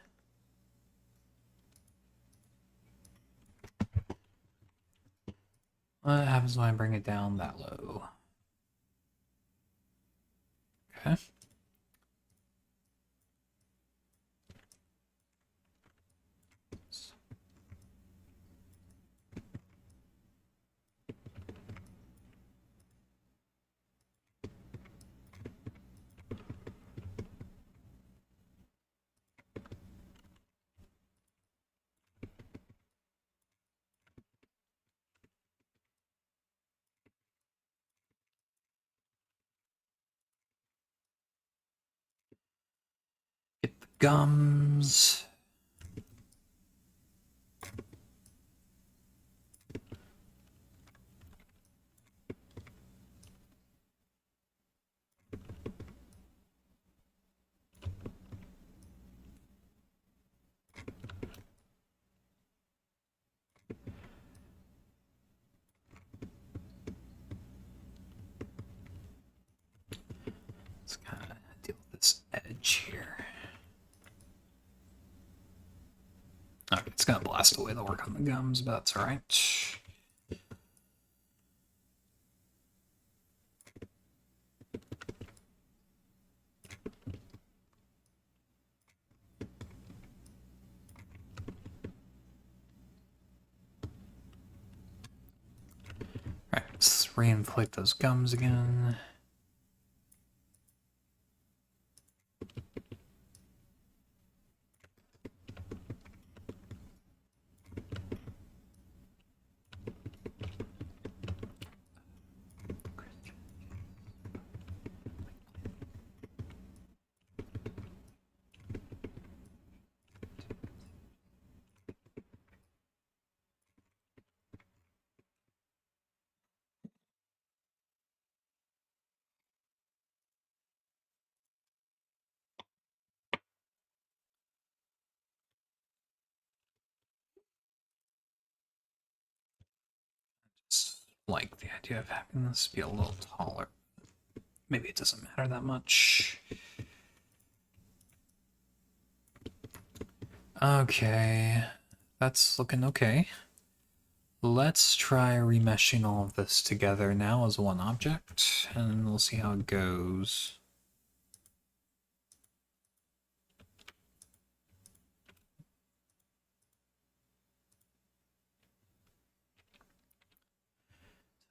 What happens when I bring it down that low? Okay. Get the gums. Let's kind of deal with this edge here. Alright, it's gonna blast away the work on the gums, but that's alright. Alright, let's reinflate those gums again. Just like the idea of having this be a little taller. Maybe it doesn't matter that much. Okay, that's looking okay. Let's try remeshing all of this together now as one object, and we'll see how it goes.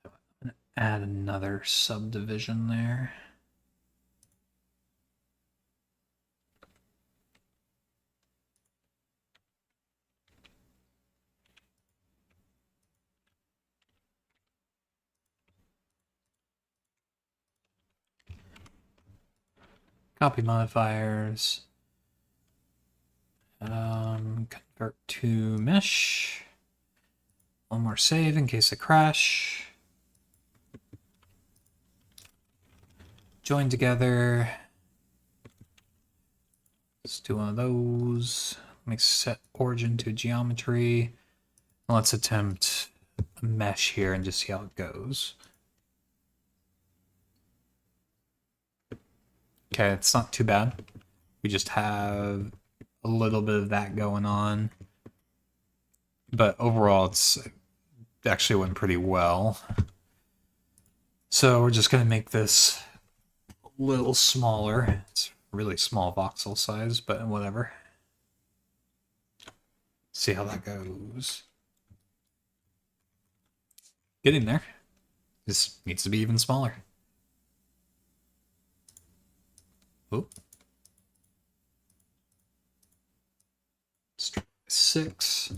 So I'm gonna add another subdivision there. Copy modifiers. Convert to mesh. One more save in case of crash. Join together. Let's do one of those. Let me set origin to geometry. Let's attempt a mesh here and just see how it goes. Okay, it's not too bad. We just have a little bit of that going on. But overall, it actually went pretty well. So we're just going to make this a little smaller. It's a really small voxel size, but whatever. See how that goes. Getting there. This needs to be even smaller. Oh. Let's try 6.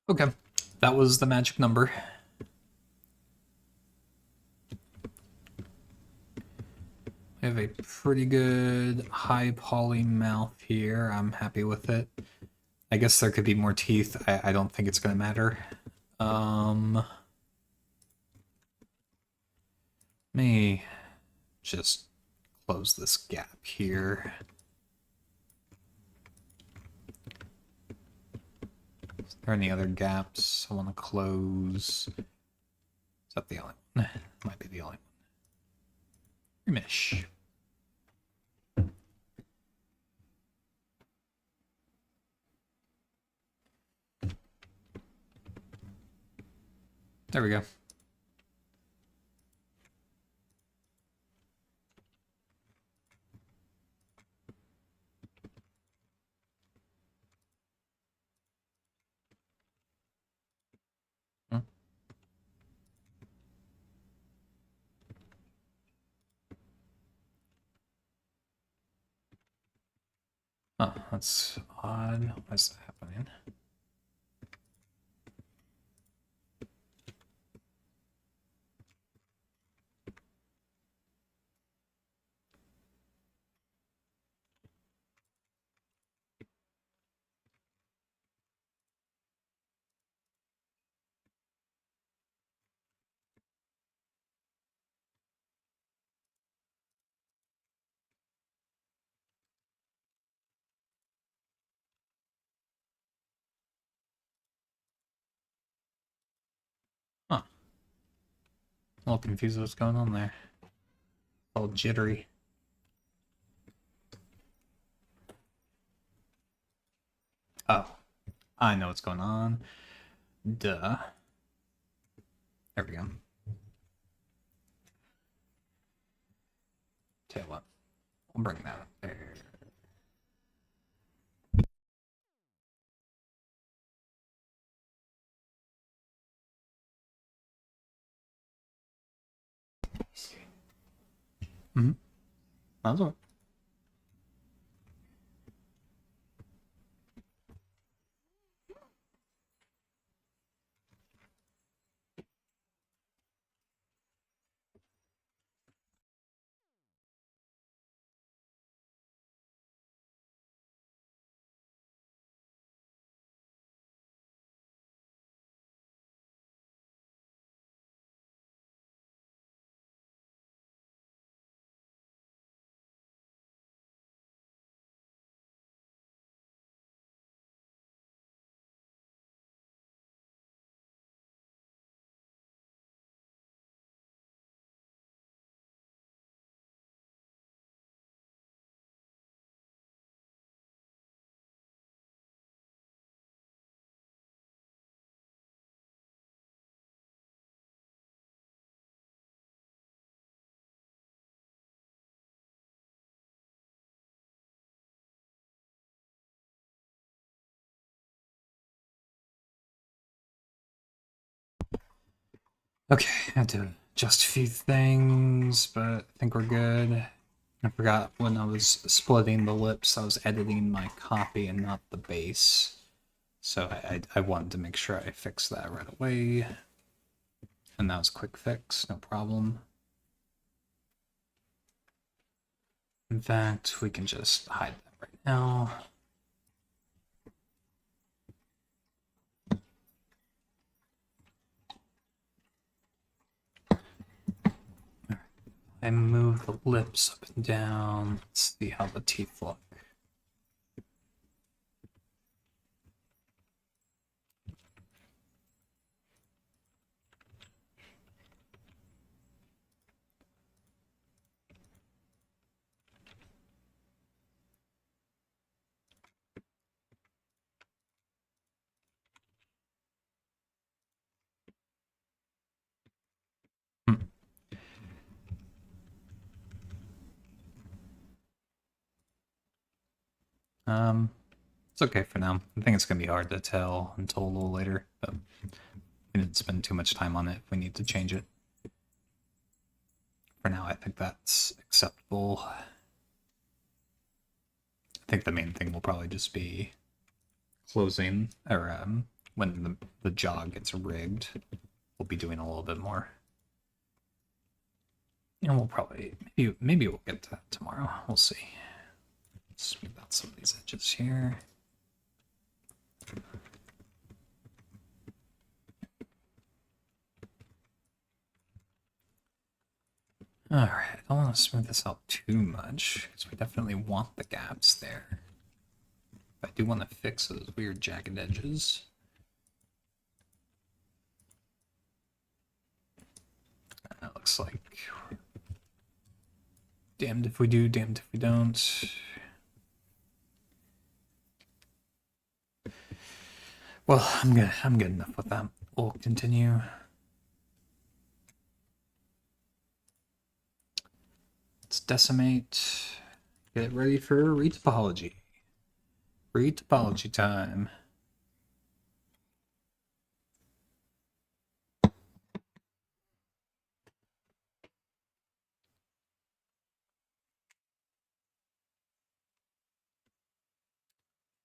Okay, that was the magic number. We have a pretty good high poly mouth here. I'm happy with it. I guess there could be more teeth. I don't think it's going to matter. Let me just close this gap here. Is there any other gaps I want to close? Is that the only one? Might be the only one. Mish. There we go. Hmm. Oh, that's odd. What's happening? Huh. A little confused what's going on there. All jittery. Oh, I know what's going on. Duh. There we go. Tell you what, I'll bring that up there. Mm-hmm. That's all. Okay, I had to adjust a few things, but I think we're good. I forgot when I was splitting the lips, I was editing my copy and not the base. So I wanted to make sure I fixed that right away. And that was a quick fix, no problem. In fact, we can just hide that right now. I move the lips up and down. Let's see how the teeth look. Hmm. It's okay for now. I think it's gonna be hard to tell until a little later, but we didn't spend too much time on it if we need to change it. For now, I think that's acceptable. I think the main thing will probably just be closing, or when the jog gets rigged, we'll be doing a little bit more. And we'll probably, maybe we'll get to that tomorrow. We'll see. Smooth out some of these edges here. Alright, I don't want to smooth this out too much, because we definitely want the gaps there. But I do want to fix those weird jagged edges. That looks like damned if we do, damned if we don't. Well, I'm good enough with that. We'll continue. Let's decimate. Get ready for retopology. Retopology time.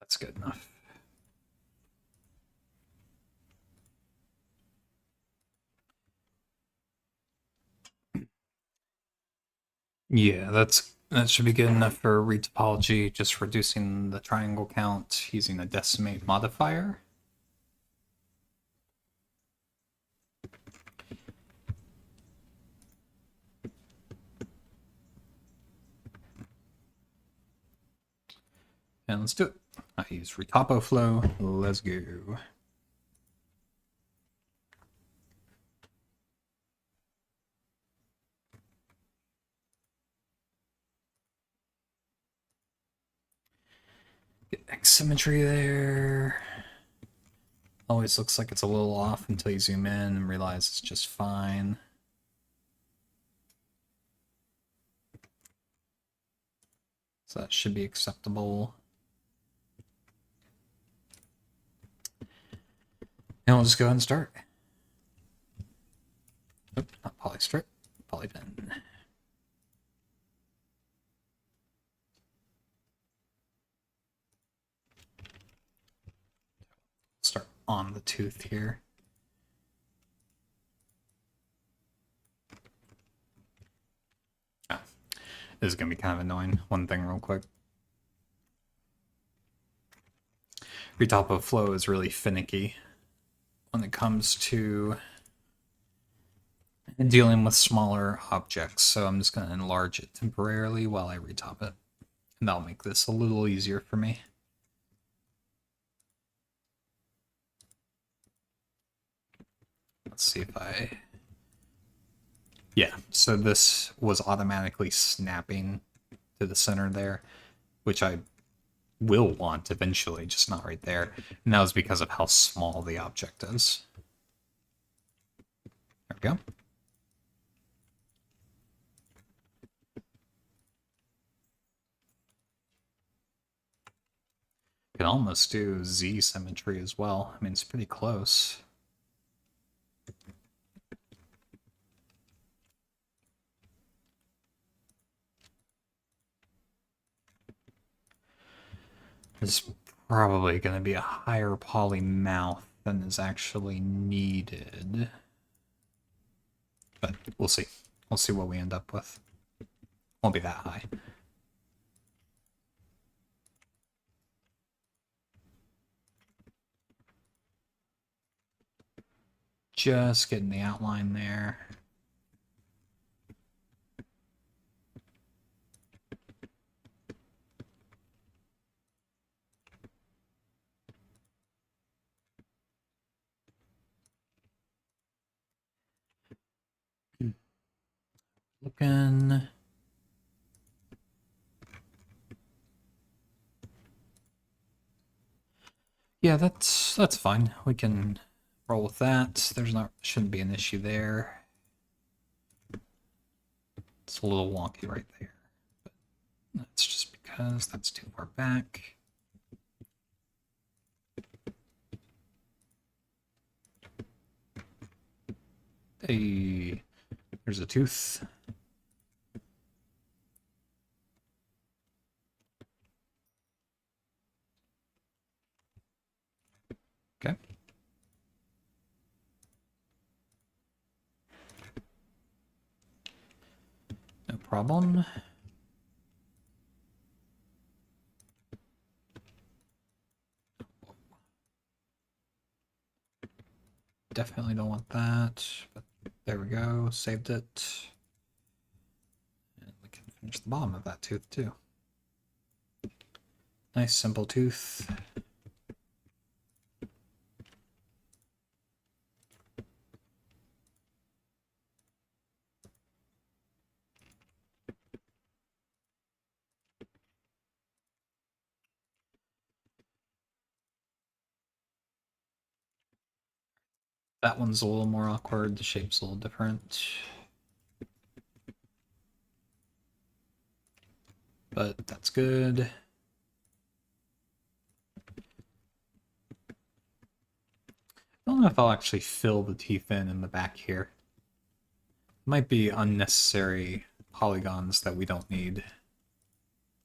That's good enough. Yeah, that should be good enough for retopology, just reducing the triangle count using a decimate modifier. And let's do it. I use retopo flow. Let's go. Get X symmetry there. Always looks like it's a little off until you zoom in and realize it's just fine. So that should be acceptable. And we'll just go ahead and start. Nope, not polystrip, polypen. Start on the tooth here. This is going to be kind of annoying. One thing real quick. Retopo flow is really finicky when it comes to dealing with smaller objects, so I'm just going to enlarge it temporarily while I retop it. And that'll make this a little easier for me. Let's see if I... Yeah, so this was automatically snapping to the center there, which I will want eventually, just not right there. And that was because of how small the object is. There we go. Can almost do Z symmetry as well. I mean, it's pretty close. There's probably going to be a higher poly mouth than is actually needed. But we'll see. We'll see what we end up with. Won't be that high. Just getting the outline there. Looking. Yeah, that's fine. We can roll with that. Shouldn't be an issue there. It's a little wonky right there, but that's just because that's too far back. Hey, there's a tooth. Okay. No problem. Definitely don't want that, but there we go, saved it. And we can finish the bottom of that tooth too. Nice simple tooth. That one's a little more awkward, the shape's a little different. But that's good. I don't know if I'll actually fill the teeth in the back here. Might be unnecessary polygons that we don't need.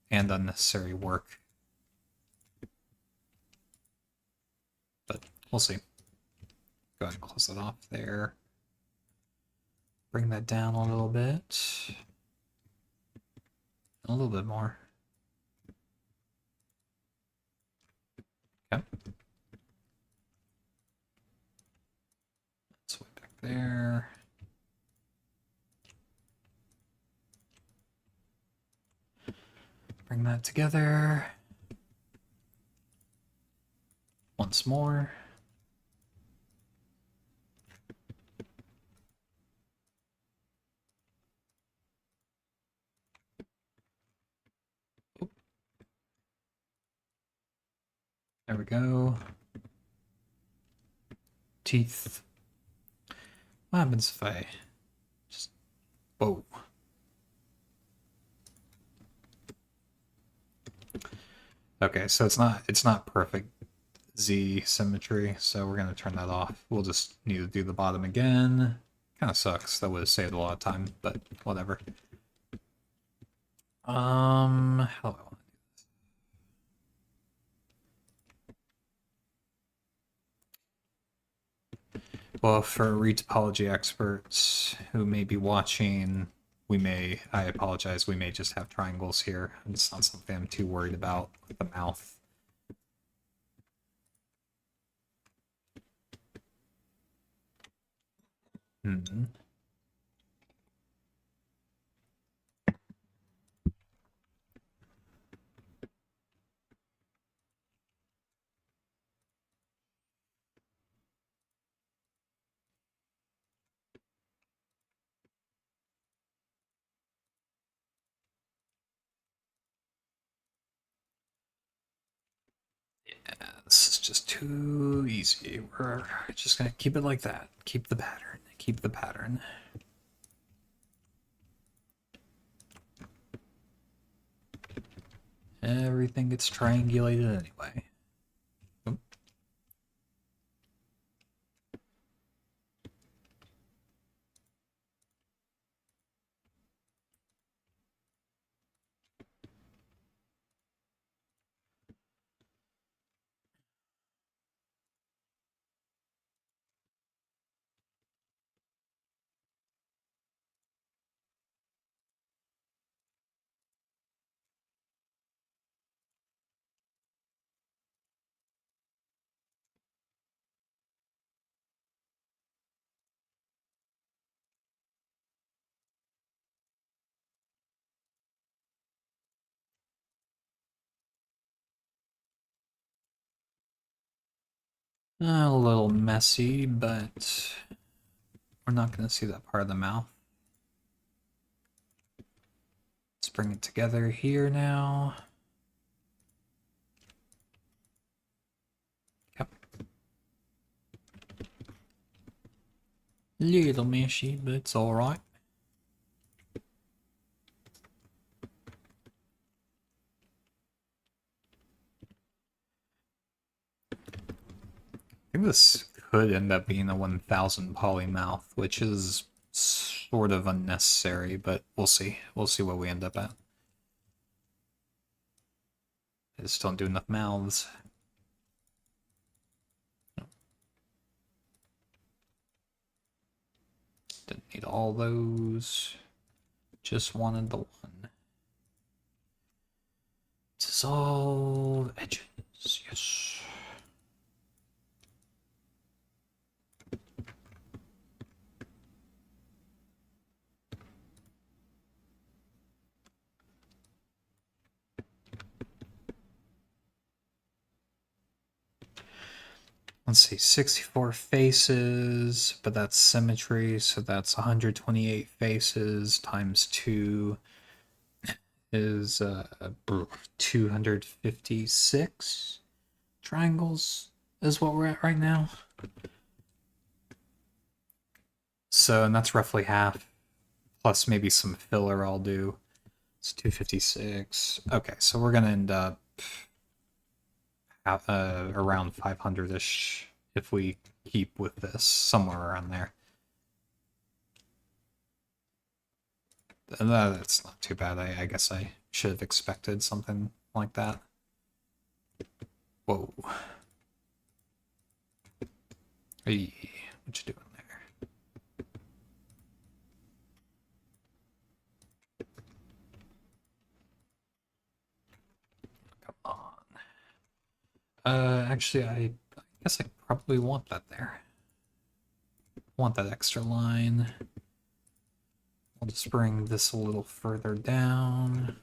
And unnecessary work. But we'll see. Go ahead and close that off there. Bring that down a little bit. A little bit more. Okay. That's way back there. Bring that together. Once more. Oop. There we go. Teeth. What happens if I just... Whoa. Okay, so it's not perfect Z symmetry, so we're gonna turn that off. We'll just need to do the bottom again. Kind of sucks. That would have saved a lot of time, but whatever. How do I want to do this? Well, for retopology experts who may be watching, I apologize, we may just have triangles here. It's not something I'm too worried about with the mouth. Yeah, this is just too easy. We're just gonna keep it like that. Keep the pattern. Keep the pattern. Everything gets triangulated anyway. Oop. A little messy, but we're not going to see that part of the mouth. Let's bring it together here now. Yep. Little messy, but it's alright. I think this could end up being a 1000 poly mouth, which is sort of unnecessary, but we'll see. We'll see what we end up at. I just don't do enough mouths. Didn't need all those. Just wanted the one. Dissolve edges. Yes. Let's see, 64 faces, but that's symmetry, so that's 128 faces times 2 is 256 triangles is what we're at right now. So, and that's roughly half, plus maybe some filler I'll do. It's 256. Okay, so we're gonna end up around 500-ish if we keep with this, somewhere around there. That's not too bad. I guess I should have expected something like that. Whoa. Hey, what you doing there? Come on. Actually, I guess I probably want that there. Want that extra line. I'll just bring this a little further down.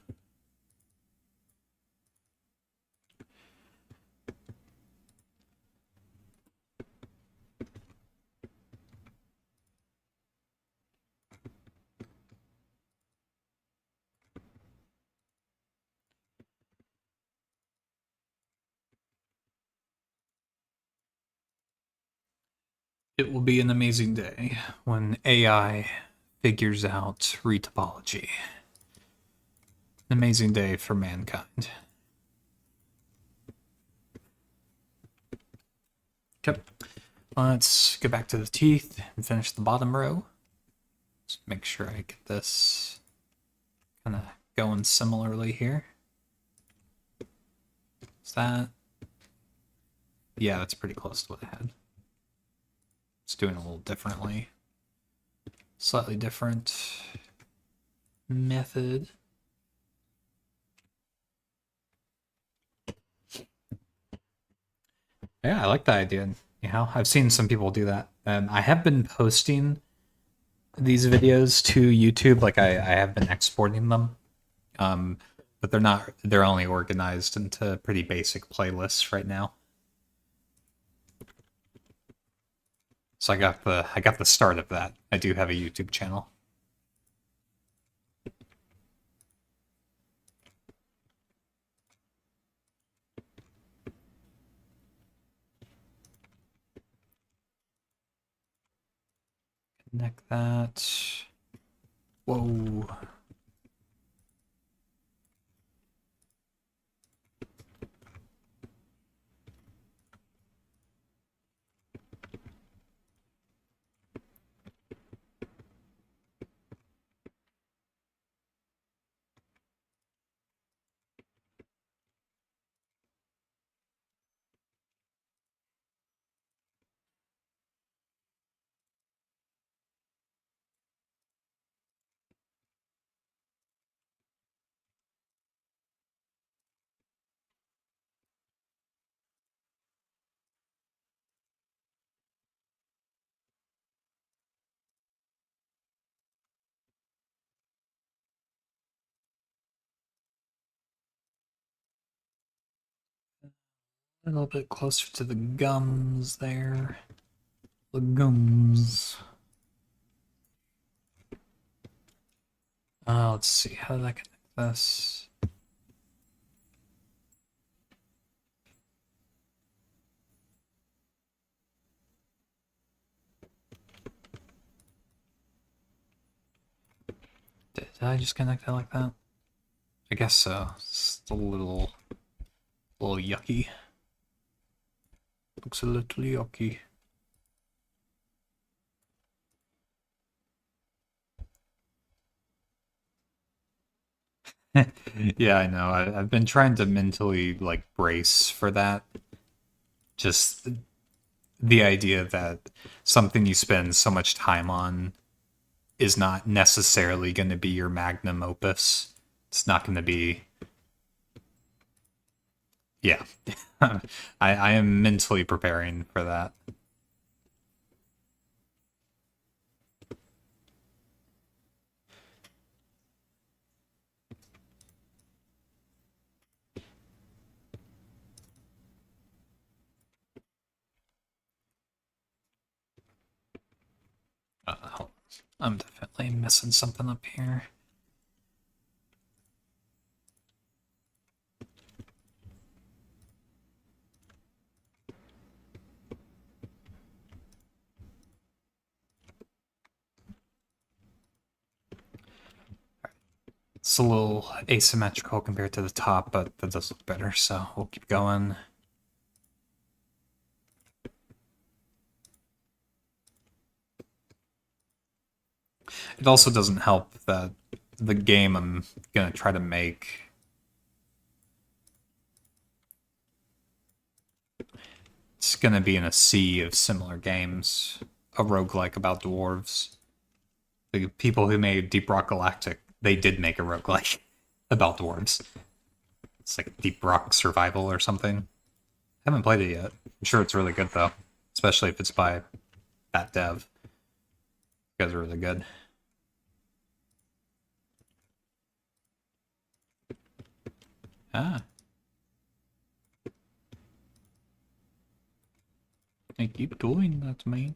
It will be an amazing day when AI figures out retopology. An amazing day for mankind. Okay, let's get back to the teeth and finish the bottom row. Just make sure I get this kind of going similarly here. Is that? Yeah, that's pretty close to what I had. It's doing a little differently. Slightly different method. Yeah, I like that idea. You know, I've seen some people do that. And I have been posting these videos to YouTube, like I have been exporting them. But they're only organized into pretty basic playlists right now. So I got the start of that. I do have a YouTube channel. Connect that. Whoa. A little bit closer to the gums there. The gums. Let's see, how did I connect this? Did I just connect it like that? I guess so. It's a little yucky. Looks a little yucky. Yeah, I know. I've been trying to mentally like brace for that. Just the idea that something you spend so much time on is not necessarily going to be your magnum opus. It's not going to be, yeah. I am mentally preparing for that. Hold on. I'm definitely messing something up here. It's a little asymmetrical compared to the top, but that does look better, so we'll keep going. It also doesn't help that the game I'm gonna try to make, it's gonna be in a sea of similar games. A roguelike about dwarves. The people who made Deep Rock Galactic, they did make a roguelike about dwarves. It's like Deep Rock Survival or something. Haven't played it yet. I'm sure it's really good though, especially if it's by that dev. You guys are really good. Ah, I keep doing that, man.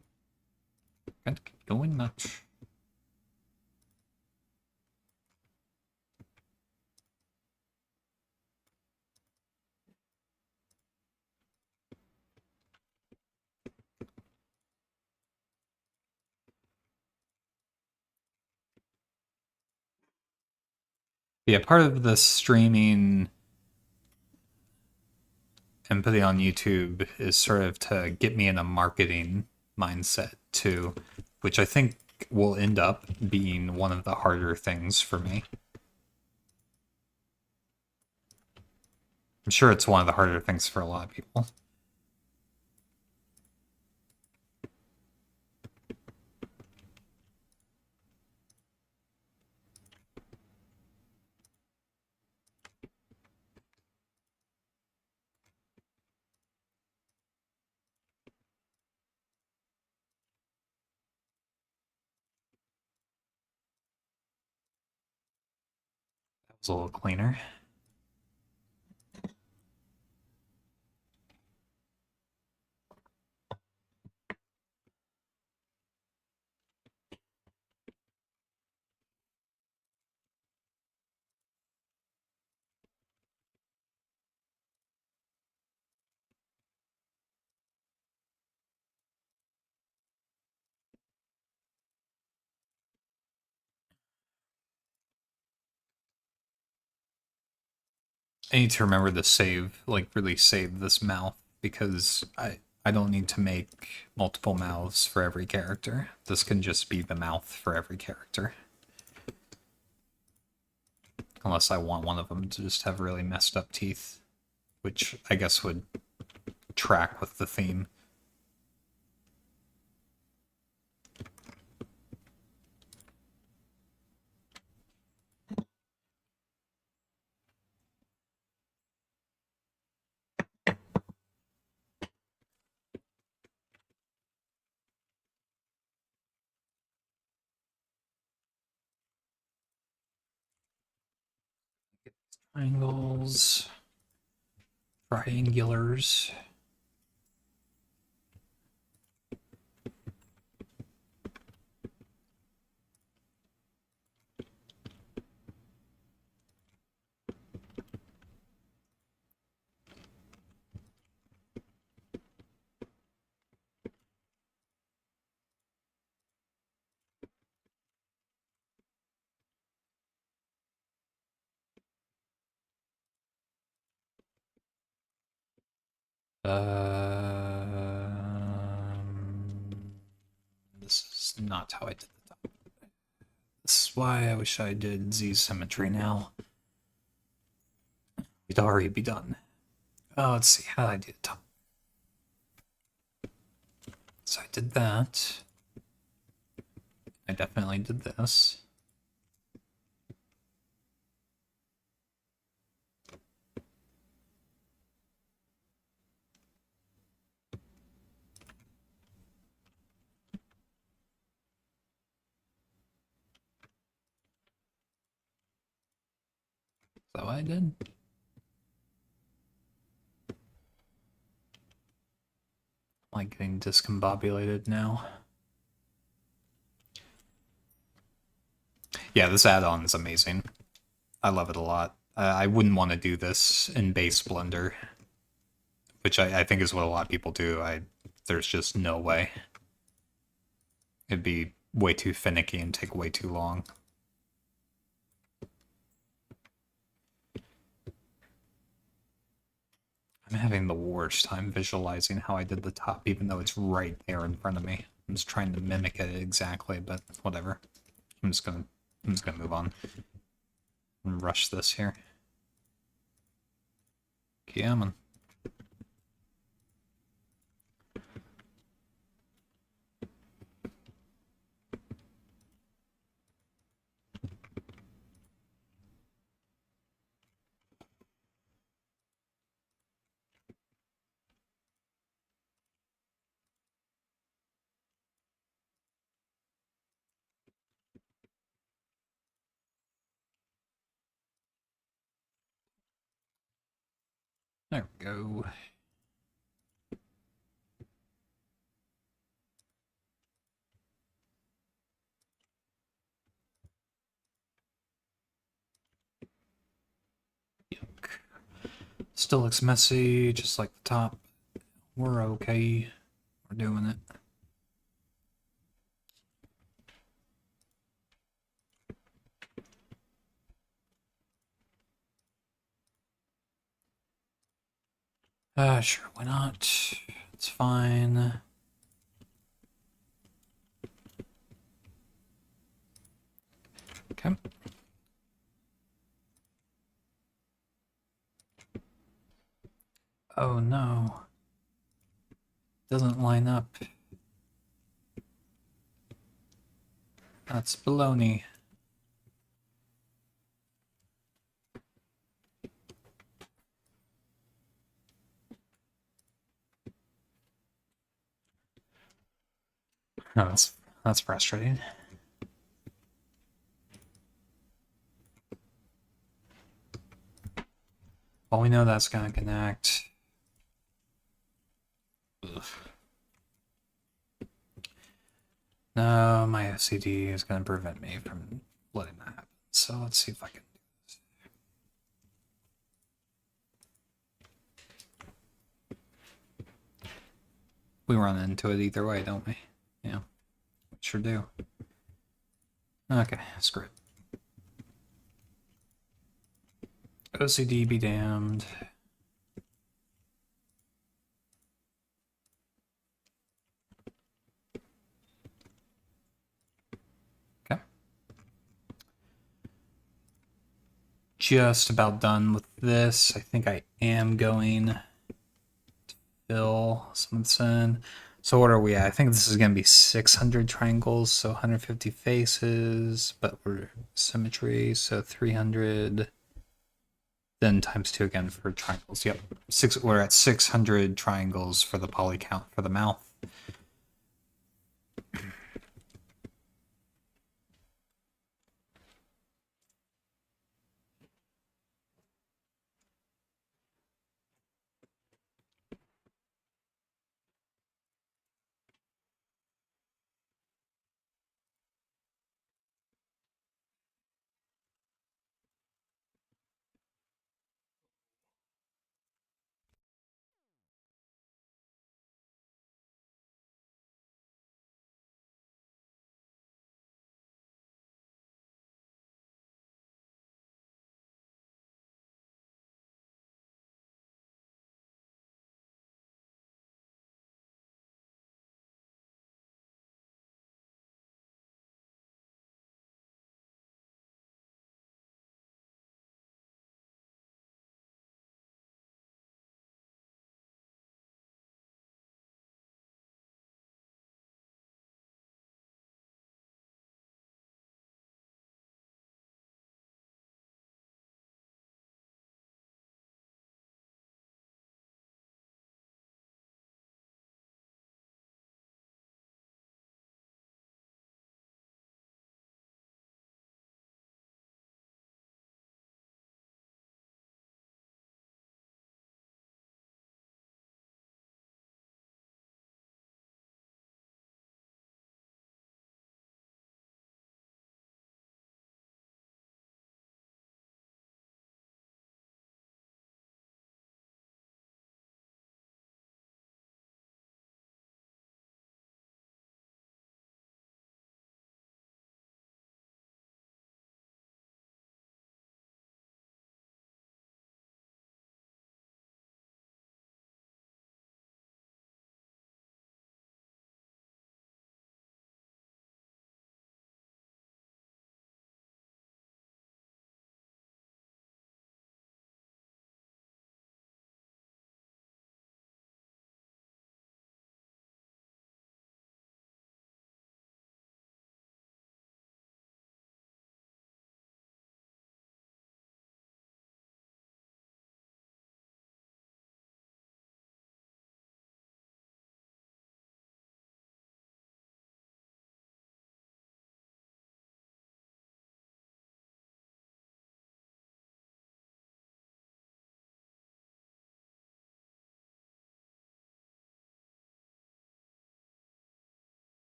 Can't keep doing that. Yeah, part of the streaming and putting on YouTube is sort of to get me in a marketing mindset too, which I think will end up being one of the harder things for me. I'm sure it's one of the harder things for a lot of people. That was a little cleaner. I need to remember to save, like really save this mouth because I don't need to make multiple mouths for every character. This can just be the mouth for every character. Unless I want one of them to just have really messed up teeth, which I guess would track with the theme. Triangles, triangulars. This is not how I did the top. This is why I wish I did Z symmetry now. It'd already be done. Oh, let's see. How did I do the top? So I did that. I definitely did this. Is that what I did? I'm like getting discombobulated now. Yeah, this add-on is amazing. I love it a lot. I wouldn't want to do this in base Blender, which I think is what a lot of people do. There's just no way. It'd be way too finicky and take way too long. I'm having the worst time visualizing how I did the top, even though it's right there in front of me. I'm just trying to mimic it exactly, but whatever. I'm just gonna move on and rush this here. Yeah, man. There we go. Yuck. Still looks messy, just like the top. We're okay. We're doing it. Sure, why not? It's fine. Okay. Oh no. Doesn't line up. That's baloney. No, that's frustrating. Well, we know that's gonna connect. Ugh. No, my OCD is gonna prevent me from letting that happen. So let's see if I can do this. We run into it either way, don't we? Yeah, we sure do. Okay, screw it. OCD be damned. Okay. Just about done with this. I think I am going to fill some of this in. So what are we at? I think this is going to be 600 triangles, so 150 faces, but we're symmetry, so 300. Then times 2 again for triangles. Yep, we're at 600 triangles for the poly count for the mouth.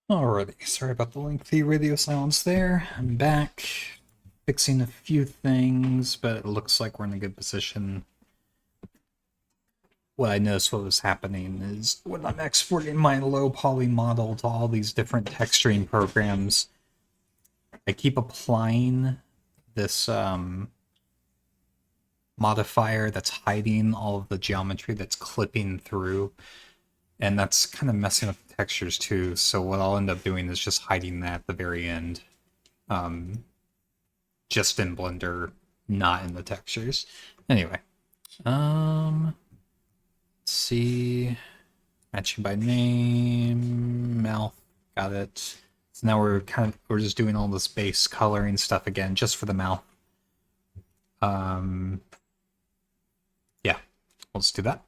Alrighty, sorry about the lengthy radio silence there. I'm back, fixing a few things, but it looks like we're in a good position. What I noticed what was happening is when I'm exporting my low poly model to all these different texturing programs, I keep applying this modifier that's hiding all of the geometry that's clipping through, and that's kind of messing up the textures too. So what I'll end up doing is just hiding that at the very end, just in Blender, not in the textures. Anyway, let's see, matching by name, mouth, got it. So now we're just doing all this base coloring stuff again, just for the mouth. Yeah, let's do that.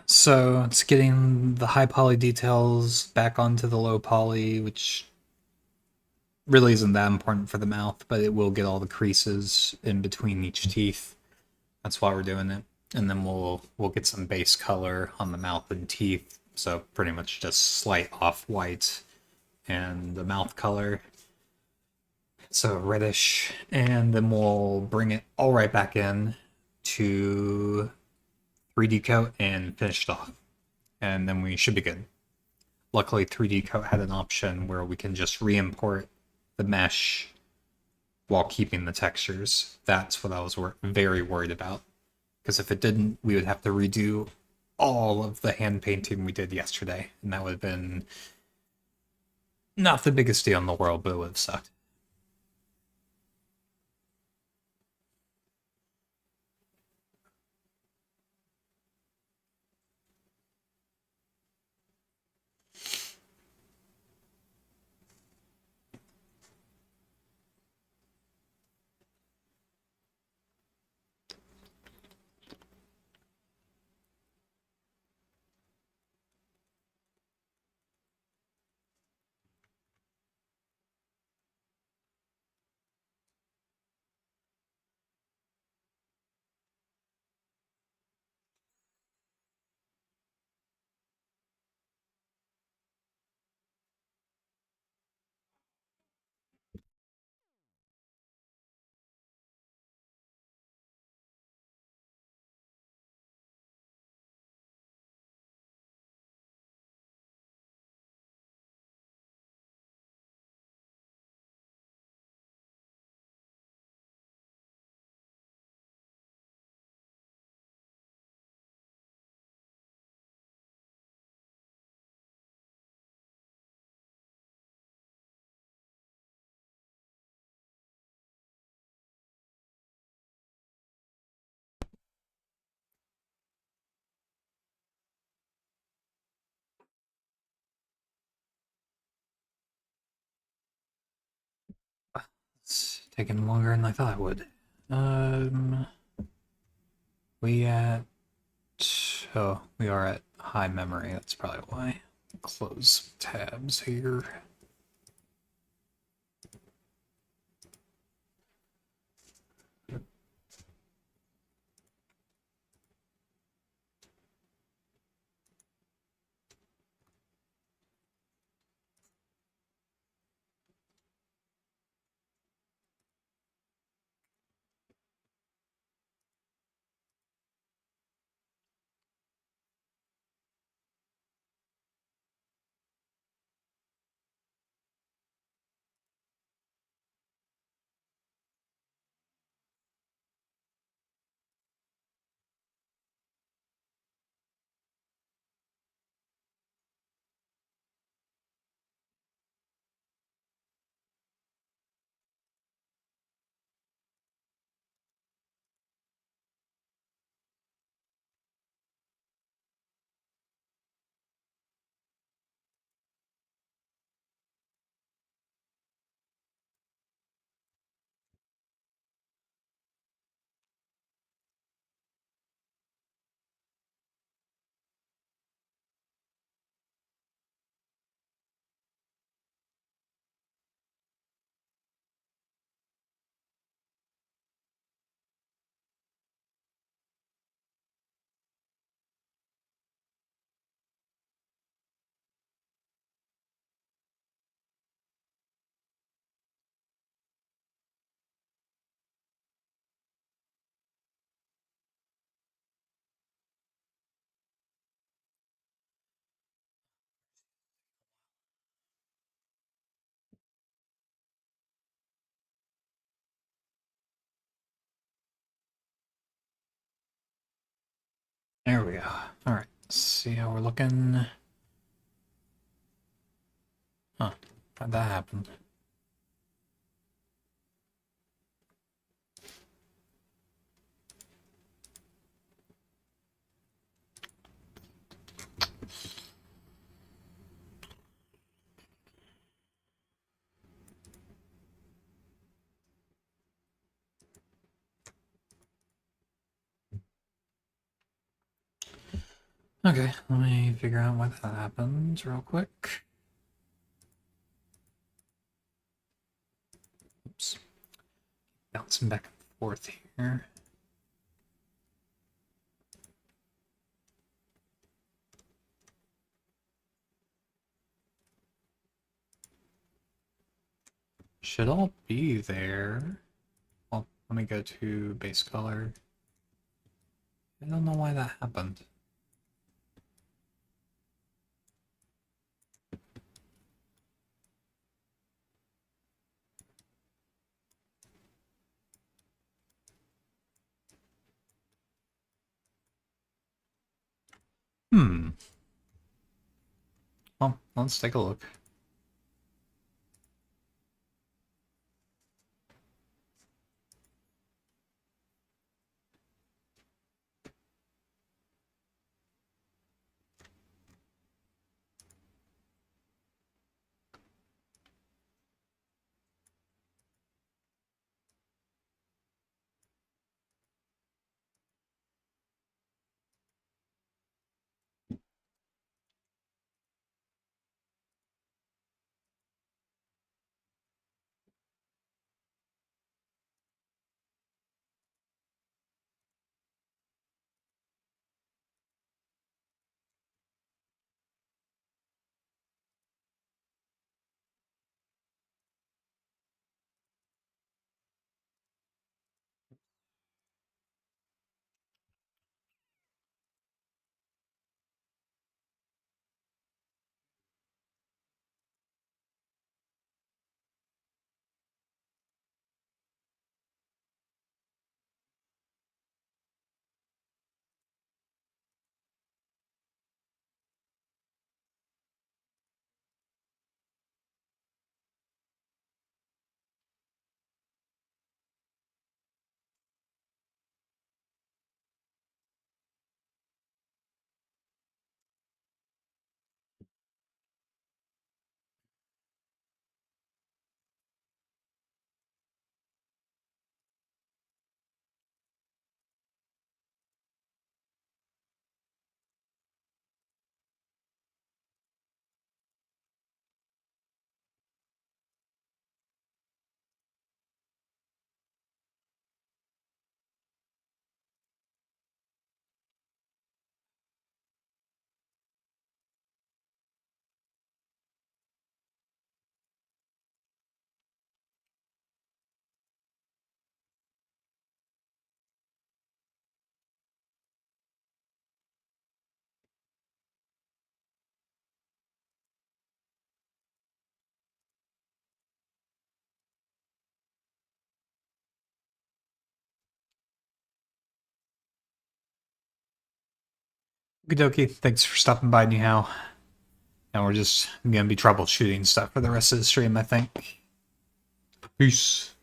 So it's getting the high poly details back onto the low poly, which really isn't that important for the mouth, but it will get all the creases in between each teeth. That's why we're doing it. And then we'll get some base color on the mouth and teeth. So pretty much just slight off-white and the mouth color. So reddish. And then we'll bring it all right back in to 3D coat and finish it off. And then we should be good. Luckily, 3D coat had an option where we can just re-import the mesh while keeping the textures. That's what I was very worried about. Because if it didn't, we would have to redo all of the hand painting we did yesterday. And that would have been not the biggest deal in the world, but it would have sucked. It's taking longer than I thought it would. Um, we at we are at high memory. That's probably why. Close tabs here. There we go. All right. Let's see how we're looking. Huh. How'd that happen? Okay, let me figure out why that happens real quick. Oops. Bouncing back and forth here. Should all be there. Well, let me go to base color. I don't know why that happened. Hmm. Well, let's take a look. Okie dokie. Thanks for stopping by, anyhow. Now we're just gonna be troubleshooting stuff for the rest of the stream, I think. Peace.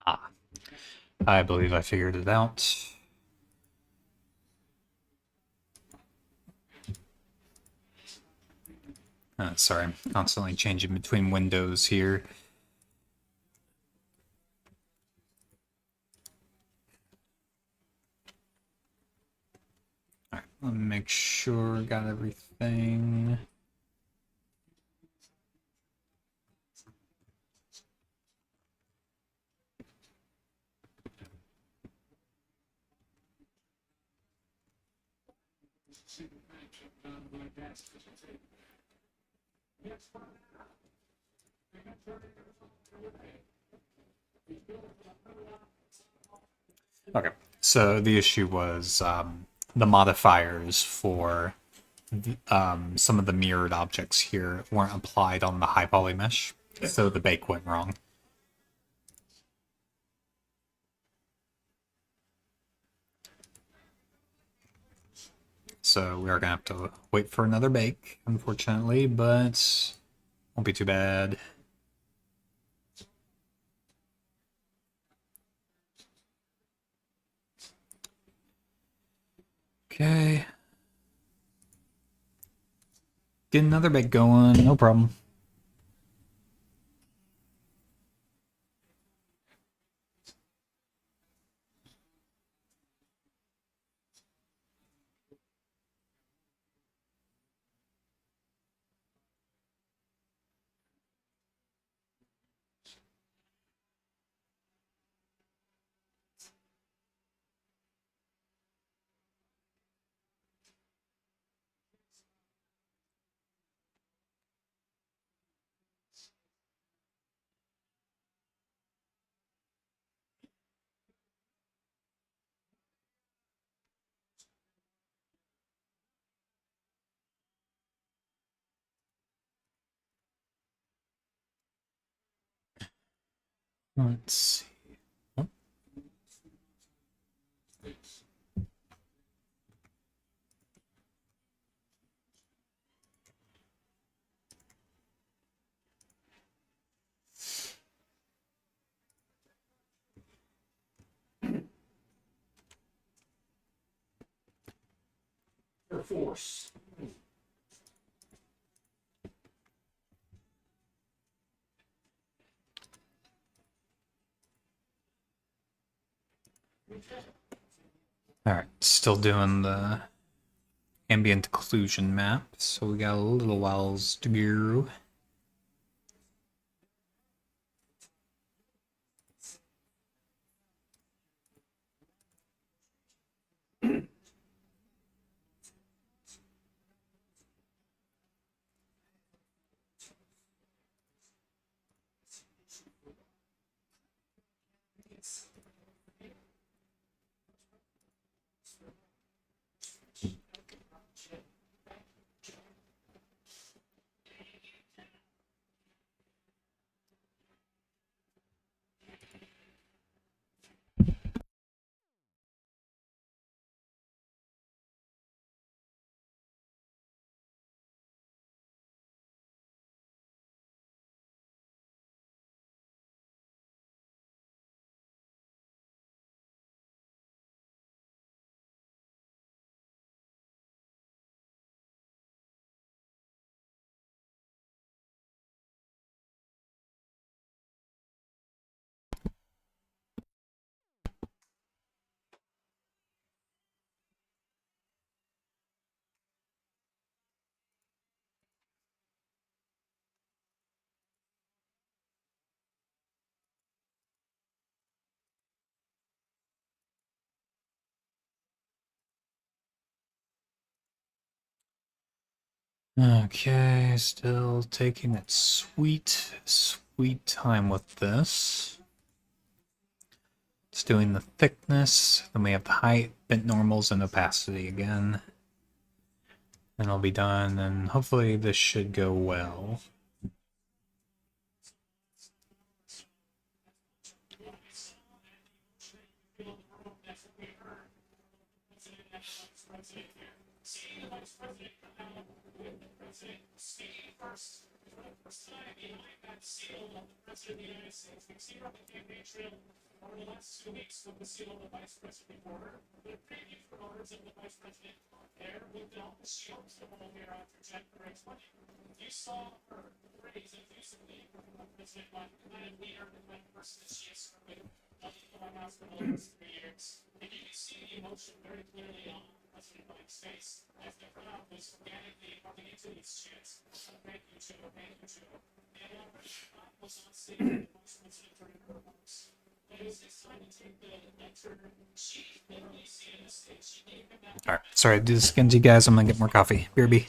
Ah, I believe I figured it out. Sorry, I'm constantly changing between windows here. Alright, let me make sure I got everything. Okay, so the issue was the modifiers for some of the mirrored objects here weren't applied on the high poly mesh, so the bake went wrong. So we are gonna have to wait for another bake, unfortunately, but won't be too bad. Okay. Get another bake going, no problem. Let's see. Oh. Air Force. Alright, still doing the ambient occlusion map, so we got a little whiles to go. Okay, still taking its sweet, sweet time with this. It's doing the thickness, then we have the height, bent normals, and opacity again. Then I'll be done, and hopefully this should go well. Alright, sorry to do this again to you guys. I'm gonna get more coffee. BRB.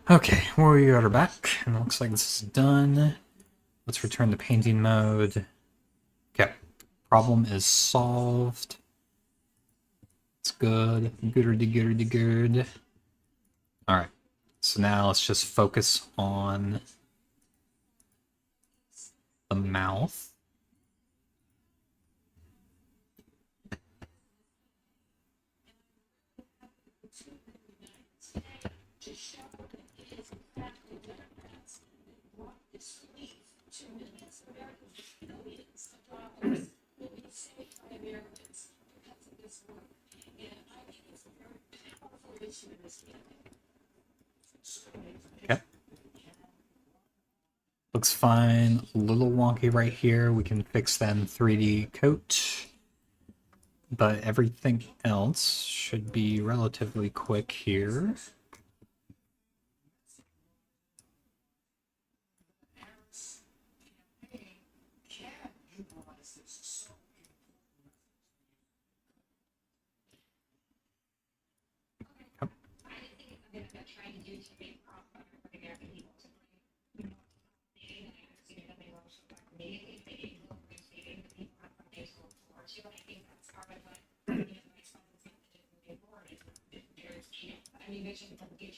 Okay, we are back, and it looks like this is done. Let's return to painting mode. Okay, problem is solved. It's good. Good. All right. So now let's just focus on the mouth. Okay. Looks fine. A little wonky right here. We can fix that in 3D coat. But everything else should be relatively quick here.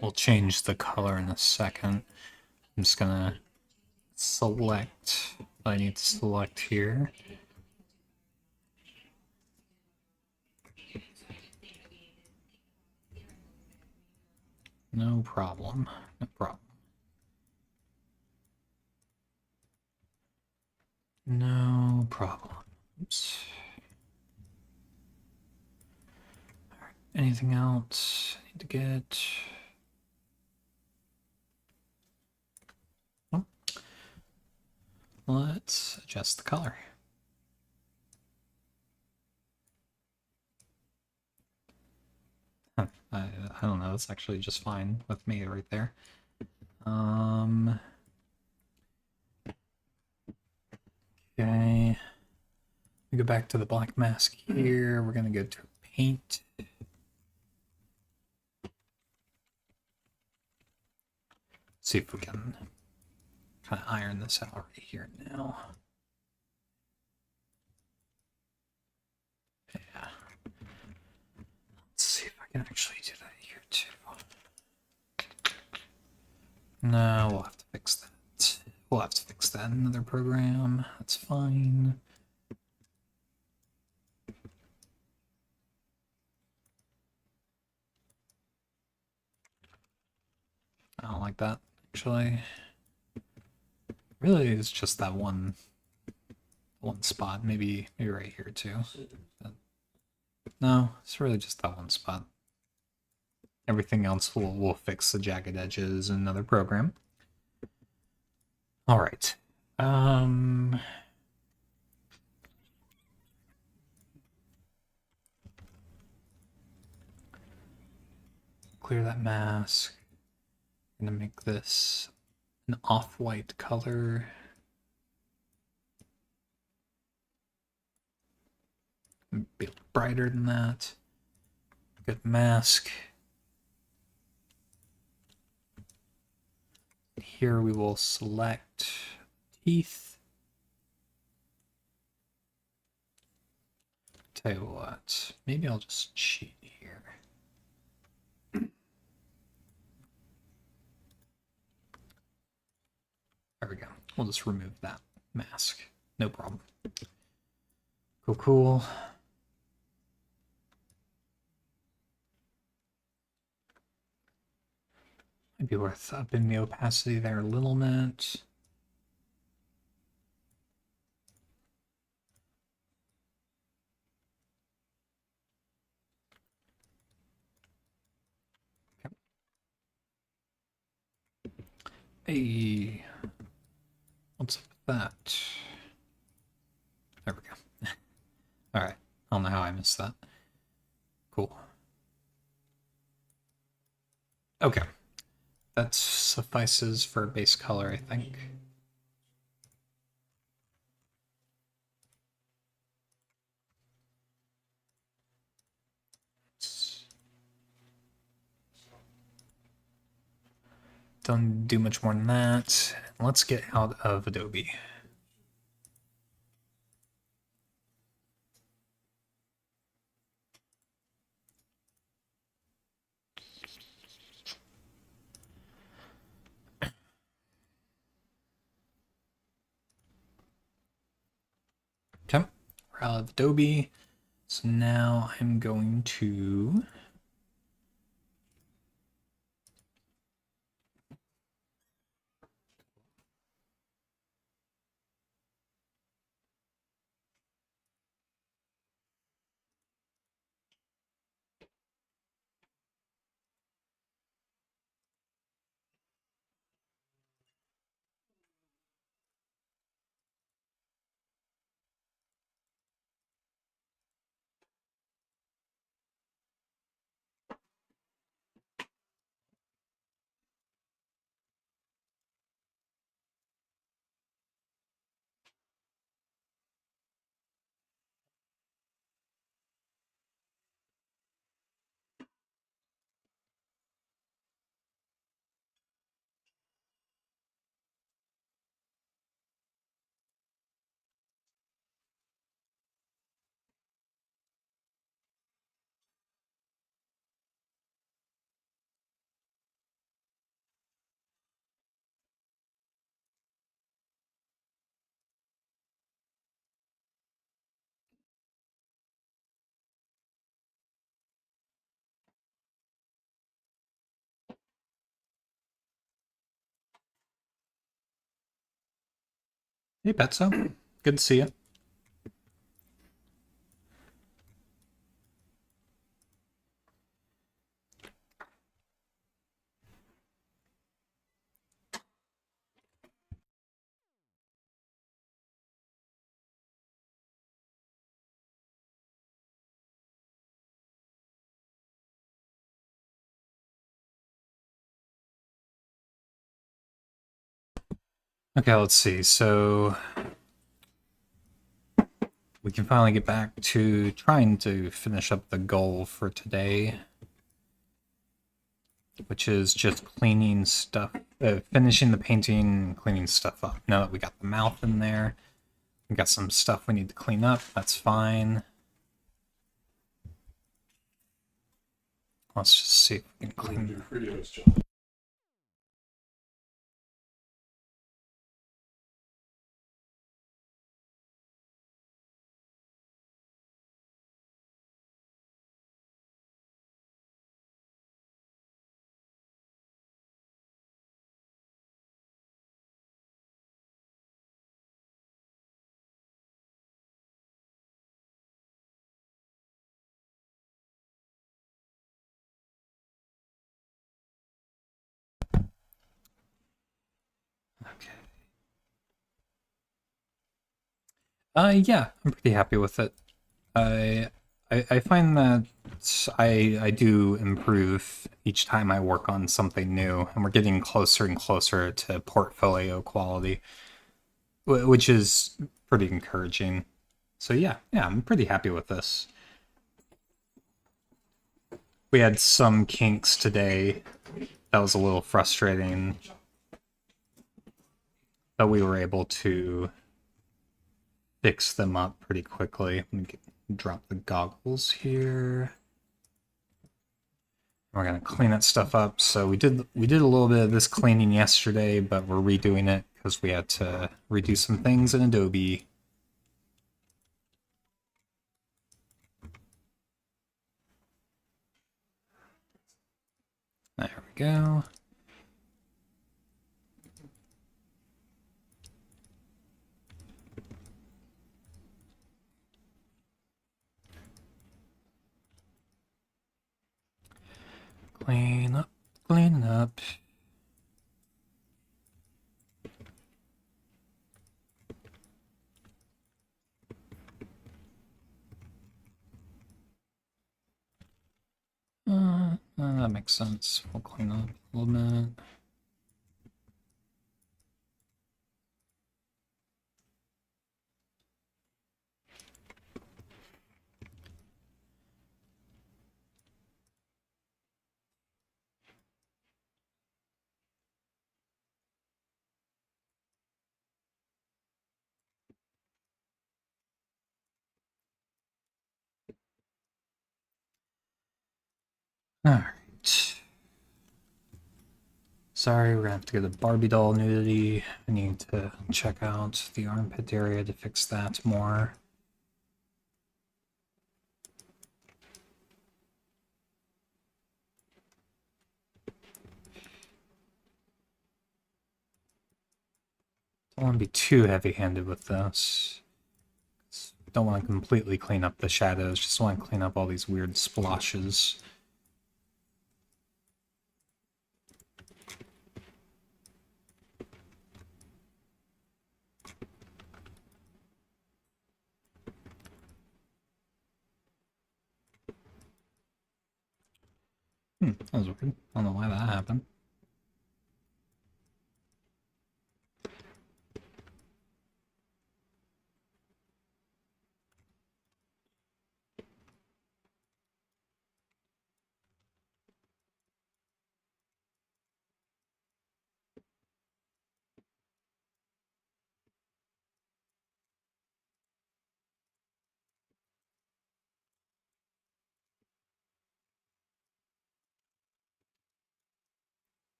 We'll change the color in a second. I'm just gonna select what I need to select here. No problem. No problem. No problem. Oops. All right. Anything else I need to get? Oh. Let's adjust the color. I don't know. It's actually just fine with me right there. Okay. We go back to the black mask here. We're gonna go to paint. See if we can kind of iron this out right here now. Yeah. Let's see if I can actually do that here too. No, we'll have to fix that. We'll have to fix that in another program. That's fine. I don't like that, actually. Really, it's just that one spot. Maybe right here too. But no, it's really just that one spot. Everything else we'll fix the jagged edges in another program. All right. Clear that mask. I'm gonna make this an off-white color. Be brighter than that. Good mask. Here we will select teeth. Tell you what, maybe I'll just cheat here. There we go. We'll just remove that mask. No problem. Cool. Might be worth upping the opacity there a little bit. Okay. Hey, what's up with that? There we go. All right. I don't know how I missed that. Cool. Okay. That suffices for a base color, I think. Don't do much more than that. Let's get out of Adobe. out of Adobe. So now I'm going to Hey Betso, good to see you. Okay, let's see. So we can finally get back to trying to finish up the goal for today, which is just cleaning stuff, finishing the painting, cleaning stuff up. Now that we got the mouth in there, we got some stuff we need to clean up. That's fine. Let's just see if we can clean. Okay. Yeah, I'm pretty happy with it. I find that I do improve each time I work on something new, and we're getting closer and closer to portfolio quality, which is pretty encouraging. So yeah, I'm pretty happy with this. We had some kinks today. That was a little frustrating, but we were able to fix them up pretty quickly. Let me drop the goggles here. We're gonna clean that stuff up. So we did a little bit of this cleaning yesterday, but we're redoing it because we had to redo some things in Adobe. There we go. Clean up, clean up. That makes sense. We'll clean up a little bit. Alright. Sorry, we're gonna have to get a Barbie doll nudity. I need to check out the armpit area to fix that more. don't want to be too heavy-handed with this. Don't want to completely clean up the shadows, just want to clean up all these weird splotches. That was weird. I don't know why that happened.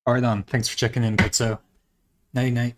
Alright on, thanks for checking in, Pizzo. Nighty night.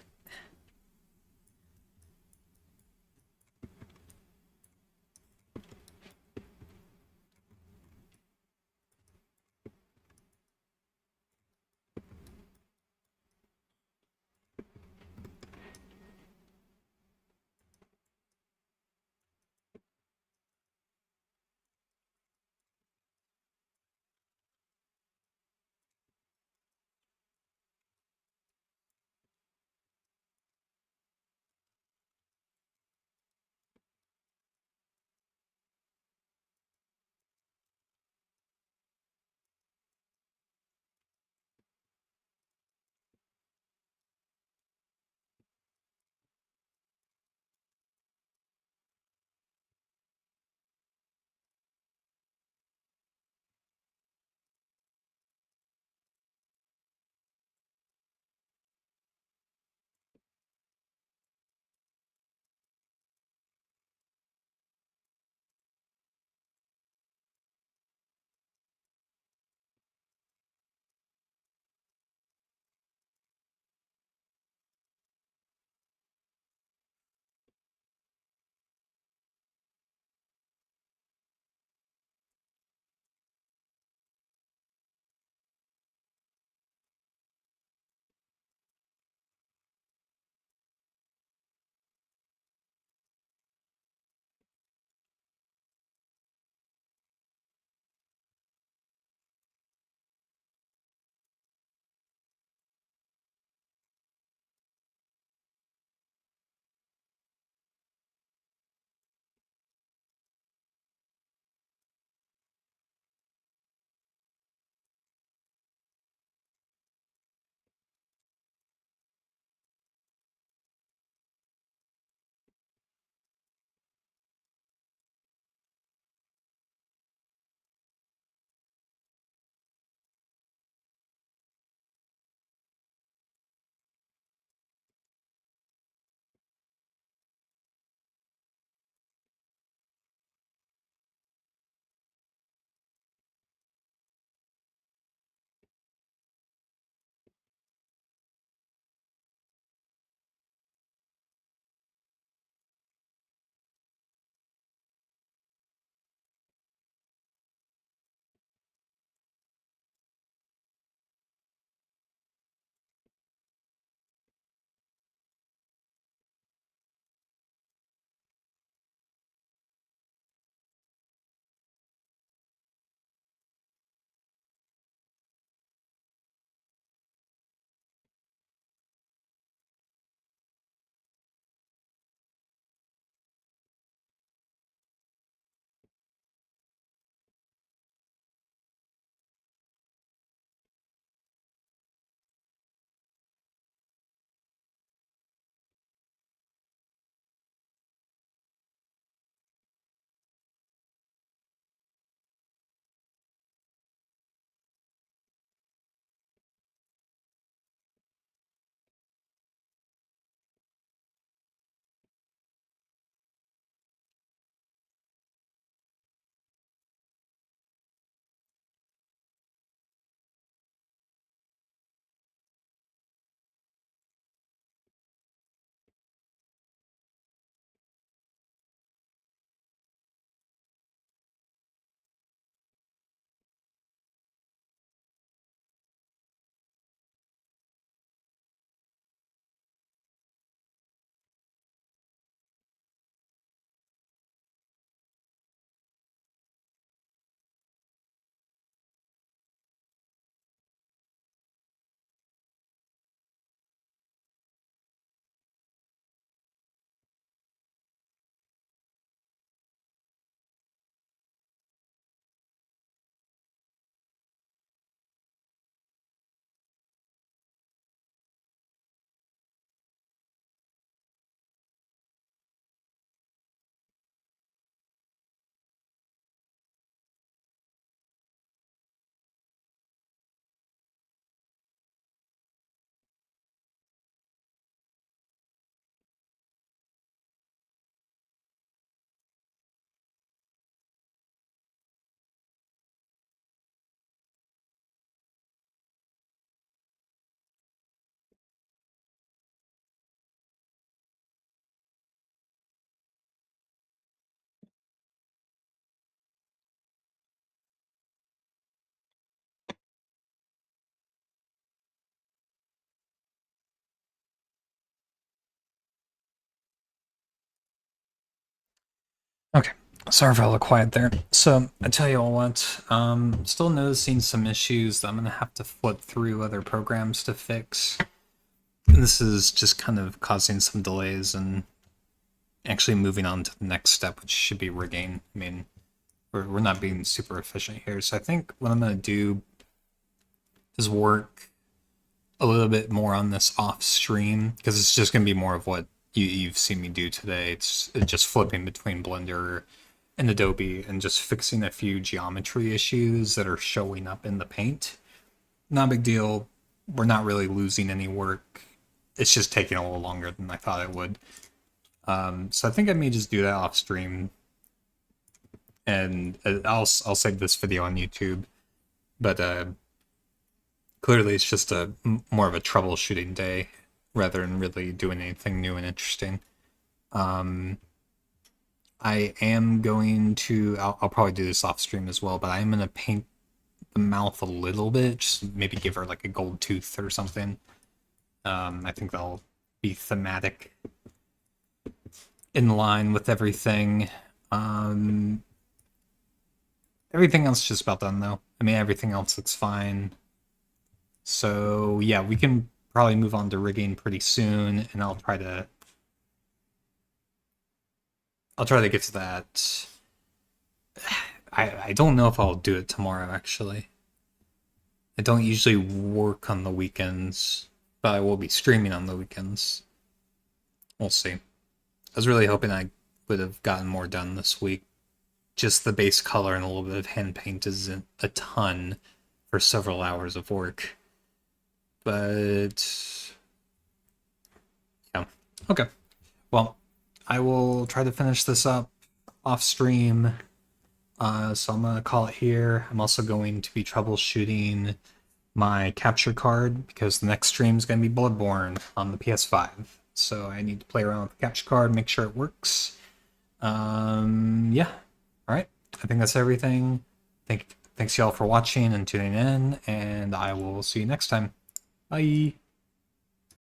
Sorry for all the quiet there. So I tell you all what, still noticing some issues that I'm gonna have to flip through other programs to fix. And this is just kind of causing some delays and actually moving on to the next step, which should be rigging. I mean, we're not being super efficient here. So I think what I'm gonna do is work a little bit more on this off stream, because it's just gonna be more of what you've seen me do today. It's just flipping between Blender and Adobe and just fixing a few geometry issues that are showing up in the paint. Not a big deal. We're not really losing any work. It's just taking a little longer than I thought it would. So I think I may just do that off stream, and I'll save this video on YouTube. But clearly, it's just more of a troubleshooting day rather than really doing anything new and interesting. I am going to, I'll probably do this off stream as well, but I am going to paint the mouth a little bit, just maybe give her like a gold tooth or something. I think that'll be thematic in line with everything. Everything else is just about done though. I mean, everything else looks fine. So yeah, we can probably move on to rigging pretty soon, and I'll try to get to that. I don't know if I'll do it tomorrow, actually. I don't usually work on the weekends, but I will be streaming on the weekends. We'll see. I was really hoping I would have gotten more done this week. Just the base color and a little bit of hand paint isn't a ton for several hours of work. But yeah. Okay. Well, I will try to finish this up off stream. So I'm gonna call it here. I'm also going to be troubleshooting my capture card because the next stream is gonna be Bloodborne on the PS5. So I need to play around with the capture card, make sure it works. Yeah. All right. I think that's everything. Thanks y'all for watching and tuning in, and I will see you next time. Bye.